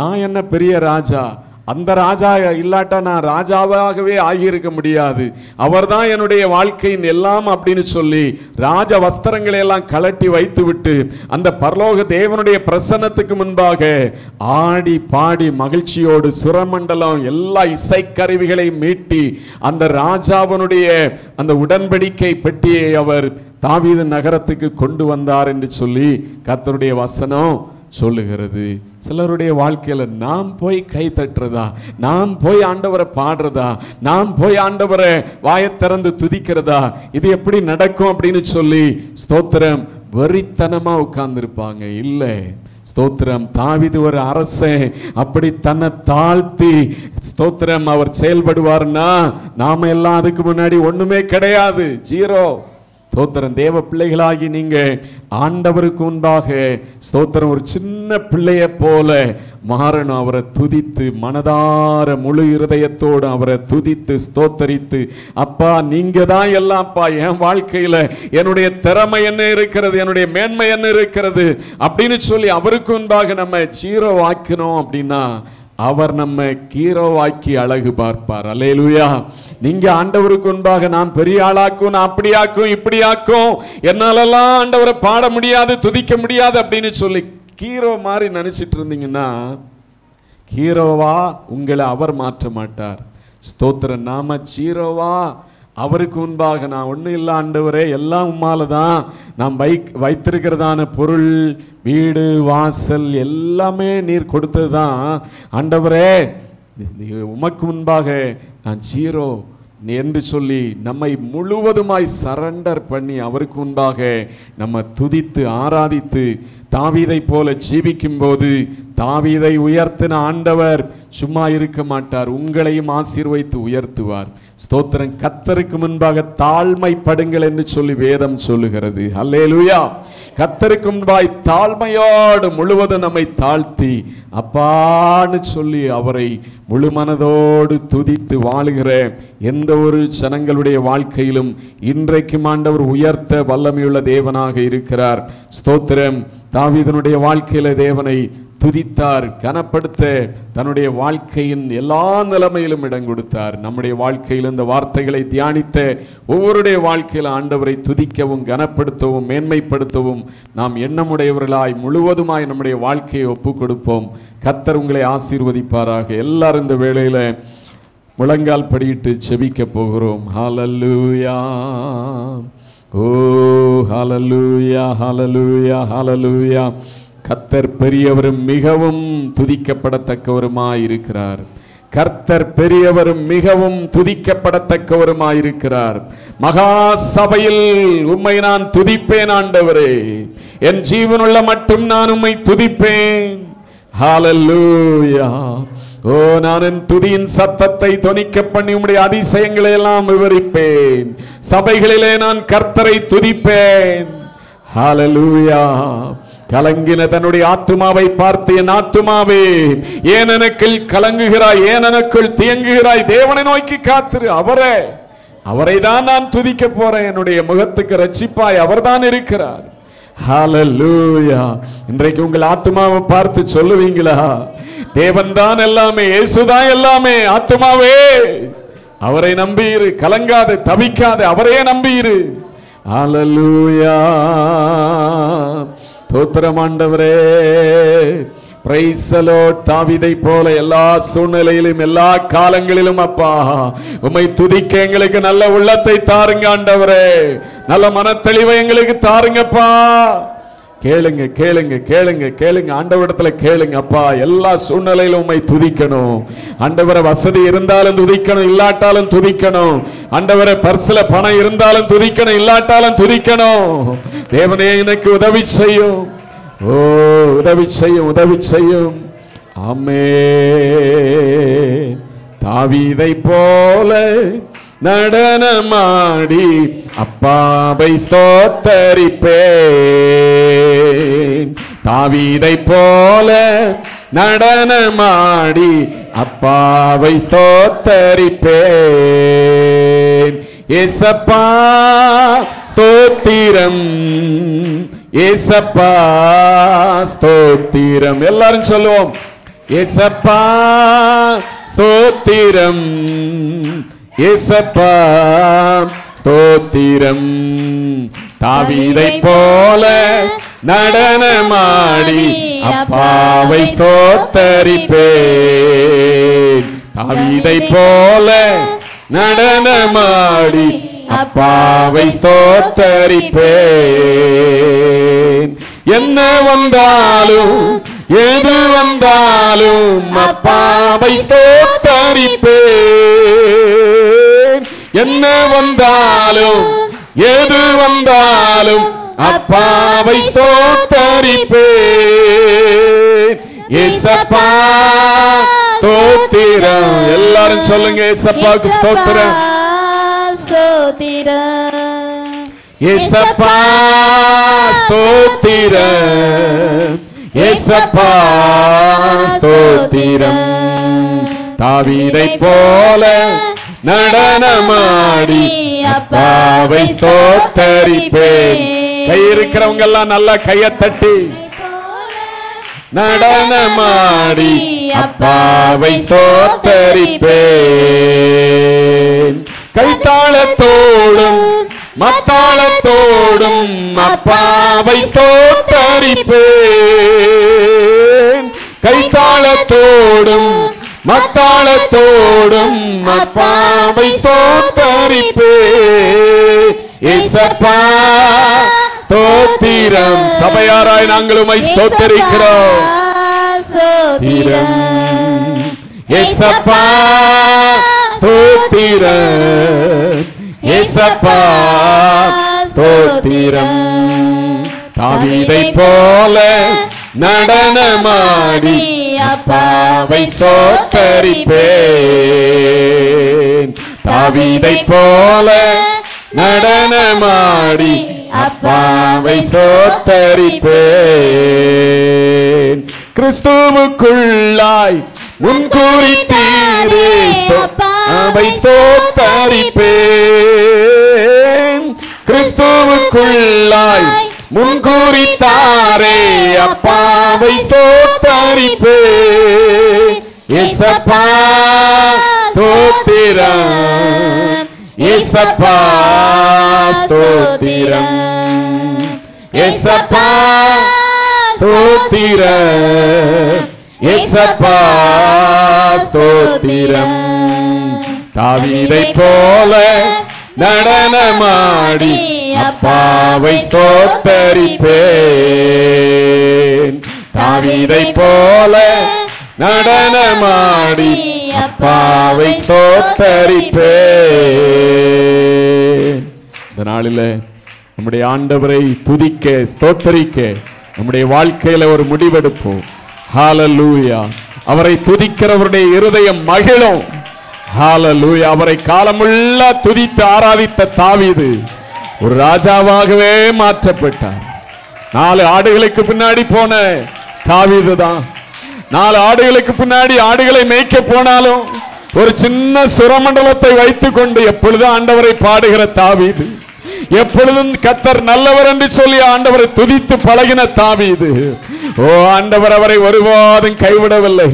நான் என்ன பெரிய ராஜா, அந்த ராஜா இல்லாட்டா நான் ராஜாவாகவே ஆகியிருக்க முடியாது, அவர்தான் என்னுடைய வாழ்க்கையின் எல்லாம் அப்படின்னு சொல்லி ராஜ வஸ்திரங்களை எல்லாம் கலட்டி வைத்து விட்டு அந்த பரலோக தேவனுடைய பிரசன்னத்துக்கு முன்பாக ஆடி பாடி மகிழ்ச்சியோடு சுரமண்டலம் எல்லா இசைக்கருவிகளை மீட்டி அந்த ராஜாவனுடைய அந்த உடன்படிக்கை பெட்டியை அவர் தாவீது நகரத்துக்கு கொண்டு வந்தார் என்று சொல்லி கர்த்தருடைய வசனம் சொல்லுகிறது. சிலருடைய வாழ்க்கையில நாம் போய் கை தட்டுறதா, நாம் போய் ஆண்டவரை பாடுறதா, நாம் போய் ஆண்டவரை வாயை திறந்து துதிக்கிறதா, இது எப்படி நடக்கும் அப்படின்னு சொல்லி ஸ்தோத்திரம் வெறித்தனமா உட்கார்ந்து இருப்பாங்க. இல்லை, ஸ்தோத்திரம், தாவீது ஒரு அரசன், அப்படி தன்னை தாழ்த்தி ஸ்தோத்திரம் அவர் செயல்படுவார்னா நாம எல்லாம் அதுக்கு முன்னாடி ஒண்ணுமே கிடையாது, ஜீரோ. ஸ்தோத்திரம், தேவ பிள்ளைகளாகி நீங்க ஆண்டவருக்கு முன்பாக ஸ்தோத்திரம் ஒரு சின்ன பிள்ளைய போல மாறணும். அவரை துதித்து மனதார முழு இருதயத்தோடு அவரை துதித்து ஸ்தோத்தரித்து, அப்பா நீங்க தான் எல்லாம்ப்பா, என் வாழ்க்கையில என்னுடைய திறமை என்ன இருக்கிறது, என்னுடைய மேன்மை என்ன இருக்கிறது அப்படின்னு சொல்லி அவருக்கு முன்பாக நம்ம ஜீரோ ஆக்கணும். அப்படின்னா அவர் நம்ம ஹீரோவாக்கி அழகு பார்ப்பார். அல்லேலூயா. நீங்க ஆண்டவருக்கு முன்பாக நான் பெரிய ஆளாக்கும், நான் அப்படியாக்கும் இப்படியாக்கும், என்னாலெல்லாம் ஆண்டவரை பாட முடியாது துதிக்க முடியாது அப்படின்னு சொல்லி ஹீரோ மாதிரி நினைச்சிட்டு இருந்தீங்கன்னா ஹீரோவா உங்களை அவர் மாற்ற மாட்டார். ஸ்தோத்திரம், நாம ஜீரோவா அவருக்கு முன்பாக நான் ஒன்றும் இல்லை ஆண்டவரே, எல்லாம் உம்மால தான், நான் வைத்திருக்கிறதான பொருள் வீடு வாசல் எல்லாமே நீர் கொடுத்தது தான் ஆண்டவரே, உமக்கு முன்பாக நான் ஜீரோ என்று சொல்லி நம்மை முழுவதுமாய் சரண்டர் பண்ணி அவருக்கு முன்பாக நம்ம துதித்து ஆராதித்து தாவீதை போல ஜீவிக்கும் போது தாவீதை உயர்த்தின ஆண்டவர் சும்மா இருக்க மாட்டார், உங்களையும் ஆசீர்வதித்து உயர்த்துவார். ஸ்தோத்திரம், கர்த்தருக்கு முன்பாக தாழ்மைப்படுங்கள் என்று சொல்லி வேதம் சொல்லுகிறது. அல்லேலூயா. கர்த்தருக்கு முன்பாய் தாழ்மையோடு முழுவதும் நம்மை தாழ்த்தி அப்பான்னு சொல்லி அவரை முழு மனதோடு துதித்து வாழுகிற எந்த ஒரு ஜனங்களுடைய வாழ்க்கையிலும் இன்றைக்கும் ஆண்டவர் உயர்த்த வல்லமையுள்ள தேவனாக இருக்கிறார். ஸ்தோத்திரம், தாவீதனுடைய வாழ்க்கையில தேவனை துதித்தார், கனப்படுத்த தன்னுடைய வாழ்க்கையின் எல்லா நிலைமையிலும் இடம் கொடுத்தார். நம்முடைய வாழ்க்கையில் இந்த வார்த்தைகளை தியானித்த ஒவ்வொருடைய வாழ்க்கையில் ஆண்டவரை துதிக்கவும் கனப்படுத்தவும் மேன்மைப்படுத்தவும் நாம் எண்ணமுடையவர்களாய் முழுவதுமாய் நம்முடைய வாழ்க்கையை ஒப்பு கொடுப்போம். கர்த்தர் உங்களை ஆசீர்வதிப்பாராக. எல்லாரும் இந்த வேளையில முழங்கால் படியிட்டு செபிக்க போகிறோம். ஹல்லேலூயா, ஓ ஹல்லேலூயா, ஹல்லேலூயா, ஹல்லேலூயா. கர்த்தர் பெரியவரும் மிகவும் துதிக்கப்படத்தக்கவருமாயிருக்கிறார். கர்த்தர் பெரியவரும் மிகவும் துதிக்கப்படத்தக்கவருமாயிருக்கிறார். மகா சபையில் உம்மை நான் துதிப்பேன் ஆண்டவரே, என் ஜீவனுள்ள மட்டும் நான் உம்மை துதிப்பேன். ஹல்லேலூயா. ஓ, நான் என் துதியின் சத்தத்தை தொனிக்க பண்ணி உம்முடைய அதிசயங்களை எல்லாம் விவரிப்பேன். சபைகளிலே நான் கர்த்தரை துதிப்பேன். ஹல்லேலூயா. கலங்கின தன்னுடைய ஆத்துமாவை பார்த்து, என் ஆத்துமாவே ஏன் எனக்குள் கலங்குகிறாய், ஏன் எனக்குள் தியங்குகிறாய், தேவனை நோக்கி காத்திரு. அவரை தான் நான் துதிக்க போறேன். என்னுடைய முகத்துக்கு ரட்சிப்பாய் அவர்தான் இருக்கிறார். ஹல்லேலூயா. இன்றைக்கு உங்கள் ஆத்துமாவை பார்த்து சொல்லுவீங்களா, தேவன் தான் எல்லாமே, இயேசுதான் எல்லாமே. ஆத்துமாவே அவரை நம்பியிரு, கலங்காது தவிக்காது, அவரே நம்பியிரு. ஹல்லேலூயா. ஸ்தோத்திரம் ஆண்டவரே. Praise the Lord. தாவீதை போல எல்லா சூழ்நிலையிலும் எல்லா காலங்களிலும் அப்பா உம்மை துதிக்க எங்களுக்கு நல்ல உள்ளத்தை தாருங்க ஆண்டவரே. நல்ல மனத்தெளிவை எங்களுக்கு தாருங்கப்பா. கேளுங்க கேளுங்க கேளுங்க கேளுங்க ஆண்டவரிடத்துல கேளுங்க. அப்பா எல்லா சூழ்நிலையிலும் உம்மை துதிக்கணும் ஆண்டவரே. வசதி இருந்தாலும் துதிக்கணும், இல்லாட்டாலும் துதிக்கணும் ஆண்டவரே. பர்சுல பணம் இருந்தாலும் துதிக்கணும், இல்லாட்டாலும் துதிக்கணும். தேவனே எனக்கு உதவி செய்யும், ஓ உதவி செய்யும், உதவி செய்யும். ஆமென். தாவீதை போல நடனமாடி அப்பாவை ஸ்தோத்தரிப்பேன். தாவீதை போல நடனமாடி அப்பாவை ஸ்தோத்தரிப்பேன். ஏசப்பா ஸ்தோத்திரம், ஏசப்பா ஸ்தோத்திரம். எல்லாரும் சொல்லுவோம், ஏசப்பா ஸ்தோத்திரம், ஏசப்பா ஸ்தோத்திரம். தாவீதை போல நடனமாடி அப்பாவை ஸ்தோத்தரிப்பேன். தாவீதை போல நடனமாடி அப்பாவை ஸ்தோத்தரிப்பேன். என்ன வந்தாலும் எது வந்தாலும் அப்பாவை ஸ்தோத்தரிப்பேன். என்ன வந்தாலும் எது வந்தாலும் அப்பாவை ஸ்தோத்தரிப்பேன். ஏசப்பா ஸ்தோத்திரம். எல்லாரும் சொல்லுங்க, ஏசப்பாவுக்கு ஸ்தோத்திரம், ஸ்தோத்திரம். ஏசப்பா ஸ்தோத்திரம், ஏசப்பா ஸ்தோத்திரம். தாவீதை போல நடனமாடி அப்பாவை ஸ்தோத்தரிப்பேன். கை இருக்கிறவங்க எல்லாம் நல்லா கையை தட்டி நடனமாடி அப்பாவை ஸ்தோத்தரிப்பேன். கைத்தாளத்தோடும் மத்தாளத்தோடும் அப்பாவை ஸ்தோத்தரிப்பேன். கைத்தாளத்தோடும் மத்தாளத்தோடும் அப்பாவை ஸ்தோத்தரிப்பேன். ஏசப்பா ஸ்தோத்திரம். சபையாராய் நாங்கள் உம்மை ஸ்தோத்தரிக்கிறோம். ஸ்தோத்திரம். ஏசப்பா ஸ்தோத்திரம், ஏசப்பா ஸ்தோத்திரம். தாவீதை போல நடனமாடி அப்பாவை ஸ்தோத்தரிப்பேன். தாவீதை போல நடனமாடி அப்பாவை ஸ்தோத்தரிப்பேன். கிறிஸ்துவுக்குள்ளாய் முன்குறித்தீரே அப்பாவை ஸ்தோத்தரிப்பேன். கிறிஸ்துவுக்குள்ளாய் முன்குறித்தாரே அப்பாவை ஸ்தோத்தரிப்பேன். ஏசப்பா ஸ்தோத்திரம், ஏசப்பா ஸ்தோத்திரம், ஏசப்பா ஸ்தோத்திரம், ஏசப்பா ஸ்தோத்திரம். தாவீதை போல நடனமாடி அப்பாவை ஸ்தோத்தரிப்பேன். தாவீதை போல நடனமாடி அப்பாவை ஸ்தோத்தரிப்பேன். இந்த நாளில் நம்முடைய ஆண்டவரை துதிக்க ஸ்தோத்தரிக்க நம்முடைய வாழ்க்கையில ஒரு முடிவெடுப்போம். ஹalleluya. அவரை துதிக்கிறவருடைய இருதயம் மகிழும். ஹalleluya. அவரை காலமுள்ள துதித்து ஆராதித்த தாவீது ஒரு ராஜாவாகவே மாற்றப்பட்டார். 4 ஆடுகளுக்கு பின்னாடி போன தாவீது தான். 4 ஆடுகளுக்கு பின்னாடி ஆடுகளை மேய்க்க போனாலும் ஒரு சின்ன சுரமண்டலத்தை வைத்துக் கொண்டு எப்பொழுதும் ஆண்டவரை பாடுகிற தாவீது எப்பொழுதும் கர்த்தர் நல்லவர் என்று சொல்லி ஆண்டவரை துதித்து பழகின தாவீது, ஓ ஆண்டவர் அவரை ஒருபோதும் கைவிடவில்லை.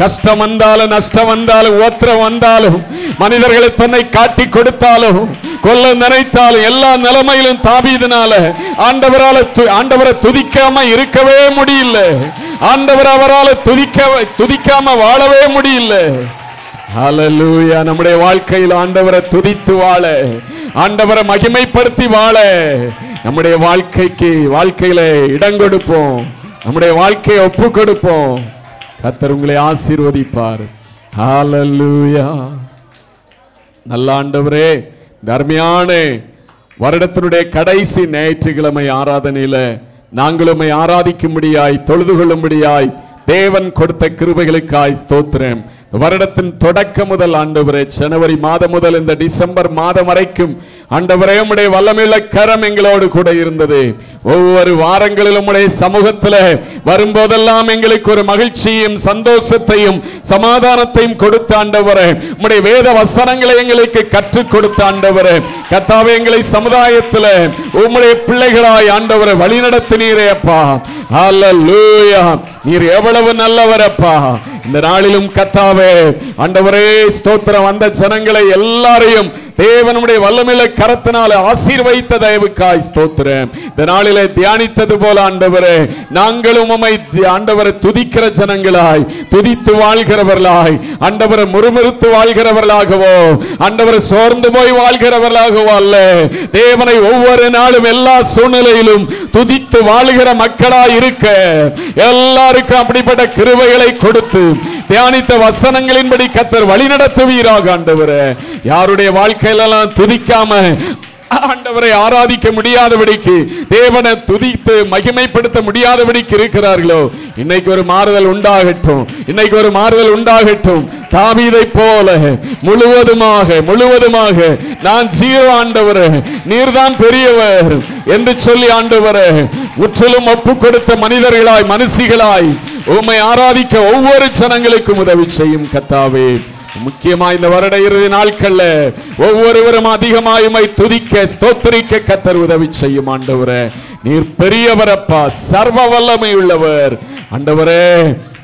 கஷ்டம் வந்தாலும் நஷ்டம் வந்தாலும் உத்திரம் வந்தாலும் மனிதர்களை தன்னை காட்டி கொடுத்தாலும் கொல்ல நினைத்தாலும் எல்லா நிலைமையிலும் தாவீதினால ஆண்டவரை துதிக்காம இருக்கவே முடியல. ஆண்டவர் அவரால் துதிக்காம வாழவே முடியல. ஹல்லேலூயா. நம்முடைய வாழ்க்கையில் ஆண்டவரை துதித்து வாழ, ஆண்டவரை மகிமைப்படுத்தி வாழ நம்முடைய வாழ்க்கையில இடம் கொடுப்போம். நம்முடைய வாழ்க்கையை ஒப்பு கொடுப்போம். கர்த்தர் உங்களை ஆசீர்வதிப்பார். ஹல்லேலூயா. நல்ல ஆண்டவரே, தர்மியான வருடத்தினுடைய கடைசி ஞாயிற்றுக்கிழமை ஆராதனையில நாங்களும் ஆராதிக்கும்படியாய் தொழுது கொள்ளும்படியாய் தேவன் கொடுத்த கிருபைகளுக்காய் ஸ்தோத்திரம். வருடத்தின் தொடக்கம் முதல் ஆண்டவரே, ஜனவரி மாதம் முதல் இந்த டிசம்பர் மாதம் வரைக்கும் ஆண்டவரே உம்முடைய வல்லமையுள்ள கரம் எங்களோடு கூட இருந்தது. ஒவ்வொரு வாரங்களிலும் உம்முடைய சமூகத்தில் வரும்போதெல்லாம் எங்களுக்கு ஒரு மகிழ்ச்சியும் சந்தோஷத்தையும் சமாதானத்தையும் கொடுத்த ஆண்டவரே, உம்முடைய வேத வசனங்களை எங்களுக்கு கற்றுக் கொடுத்த ஆண்டவரே, கர்த்தாவே எங்களை சமுதாயத்தில் உம்முடைய பிள்ளைகளாய் ஆண்டவரை வழிநடத்தினீரே அப்பா. ஹல்லேலூயா. நீர் எவ்வளவு நல்லவர் அப்பா. இந்த நாளிலும் கர்த்தாவே ஆண்டவரே ஸ்தோத்திரம். அந்த ஜனங்களை எல்லாரையும் தேவனுடைய வல்லமையுள்ள கரத்தினால ஆசீர்வதித்த தயவுக்காய் ஸ்தோத்திரம். இந்த நாளிலே தியானித்தது போல ஆண்டவரே, நாங்களும் உம்மை ஆண்டவரை துதிக்கிற ஜனங்களாய், துதித்து வாழ்கிறவர்களாய், ஆண்டவரை முறுமுறுத்து வாழ்கிறவர்களாகவோ ஆண்டவரை சோர்ந்து போய் வாழ்கிறவர்களாகவோ அல்ல, தேவனை ஒவ்வொரு நாளும் எல்லா சூழ்நிலையிலும் துதித்து வாழ்கிற மக்களாய் இருக்க எல்லாருக்கும் அப்படிப்பட்ட கிருபைகளை கொடுத்து தியானித்த வசனங்களின்படி கர்த்தர் வழி நடத்துவீராக ஆண்டவரே. யாருடைய வாழ்க்கையிலெல்லாம் துதிக்காம ஆண்டவரை ஆராதிக்க முடியாதபடிக்கு, தேவனை துதித்து மகிமைப்படுத்த முடியாதபடிக்கு இருக்கிறார்களோ, இன்னைக்கு ஒரு மாறுதல் உண்டாகட்டும். இன்னைக்கு ஒரு மாறுதல் உண்டாகட்டும். தாவீதை போல முழுவதுமாக நான் ஜீரோ ஆண்டவரே, நீர்தான் பெரியவர் என்று சொல்லி ஆண்டவரே முற்றிலும் ஒப்பு கொடுத்த மனிதர்களாய், மனுஷிகளாய் உம்மை ஆராதிக்க ஒவ்வொரு ஜனங்களுக்கும் உதவி செய்யும் கர்த்தாவே. முக்கியமா இந்த வருட இறுதி நாட்கள்ல ஒவ்வொருவரும் அதிகமாய் உம்மை துதிக்க ஸ்தோத்திரிக்க கர்த்தர் உதவி செய்யும் ஆண்டவரே. நீர் பெரியவர் அப்பா, சர்வ வல்லமை உள்ளவர் ஆண்டவரே.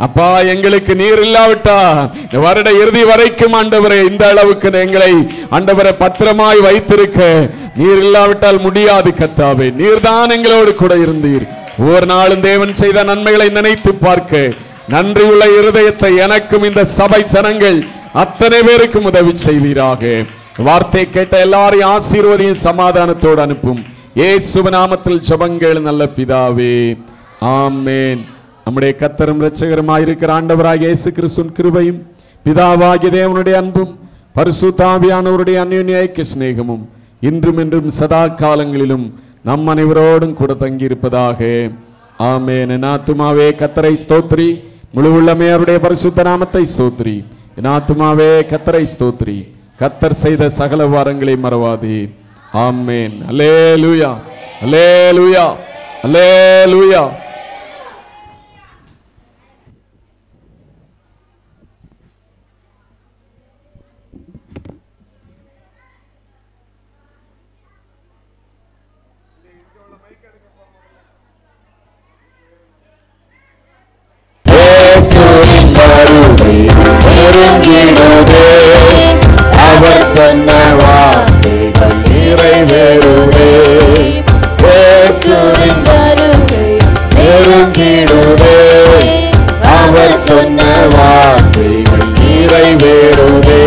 அப்பா, எங்களுக்கு நீர் இல்லாவிட்டா இந்த வருட இறுதி வரைக்கும் ஆண்டவரே இந்த அளவுக்கு எங்களை ஆண்டவரை பத்திரமாய் வைத்திருக்க நீர் இல்லாவிட்டால் முடியாது கர்த்தாவே. நீர்தான் எங்களோடு கூட இருந்தீர். ஒவ்வொரு நாளும் தேவன் செய்த நன்மைகளை நினைத்து பார்க்க நன்றியுள்ள இருதயத்தை எனக்கும் இந்த சபை ஜனங்கள் அத்தனை பேருக்கும் உதவி செய்வீராக. வார்த்தை கேட்ட எல்லாரையும் ஆசீர்வதியும் சமாதானத்தோடு அனுப்பும். இயேசுவின் நாமத்தில் ஜெபங்கள் நல்ல பிதாவே, ஆமென். நம்முடைய கர்த்தரும் இரட்சகருமாய் இருக்கிற ஆண்டவராகிய இயேசு கிறிஸ்துவின் கிருபையும் பிதாவாகிய தேவனுடைய அன்பும் பரிசுத்த ஆவியானவருடைய அன்யோன்ய ஐக்கிய சிநேகமும் இன்றும் என்றும் சதா காலங்களிலும் நம் அனைவரோடும் கூட தங்கி இருப்பதாக. ஆமென். என் ஆத்துமாவே கர்த்தரை ஸ்தோத்திரி, முழு உள்ளமே அவருடைய பரிசுத்த நாமத்தை ஸ்தோத்திரி. என் ஆத்துமாவே கர்த்தரை ஸ்தோத்திரி, கர்த்தர் செய்த சகல வாரங்களை மறவாதே. ஆமென். அல்லேலூயா, அல்லேலூயா, அல்லேலூயா. அவர் சொன்ன வார்த்தைகள் நிறைவேறுதே. இயேசுவின் வருகை நெருங்கிடுதே. அவர் சொன்ன வார்த்தைகள் நிறைவேறுதே.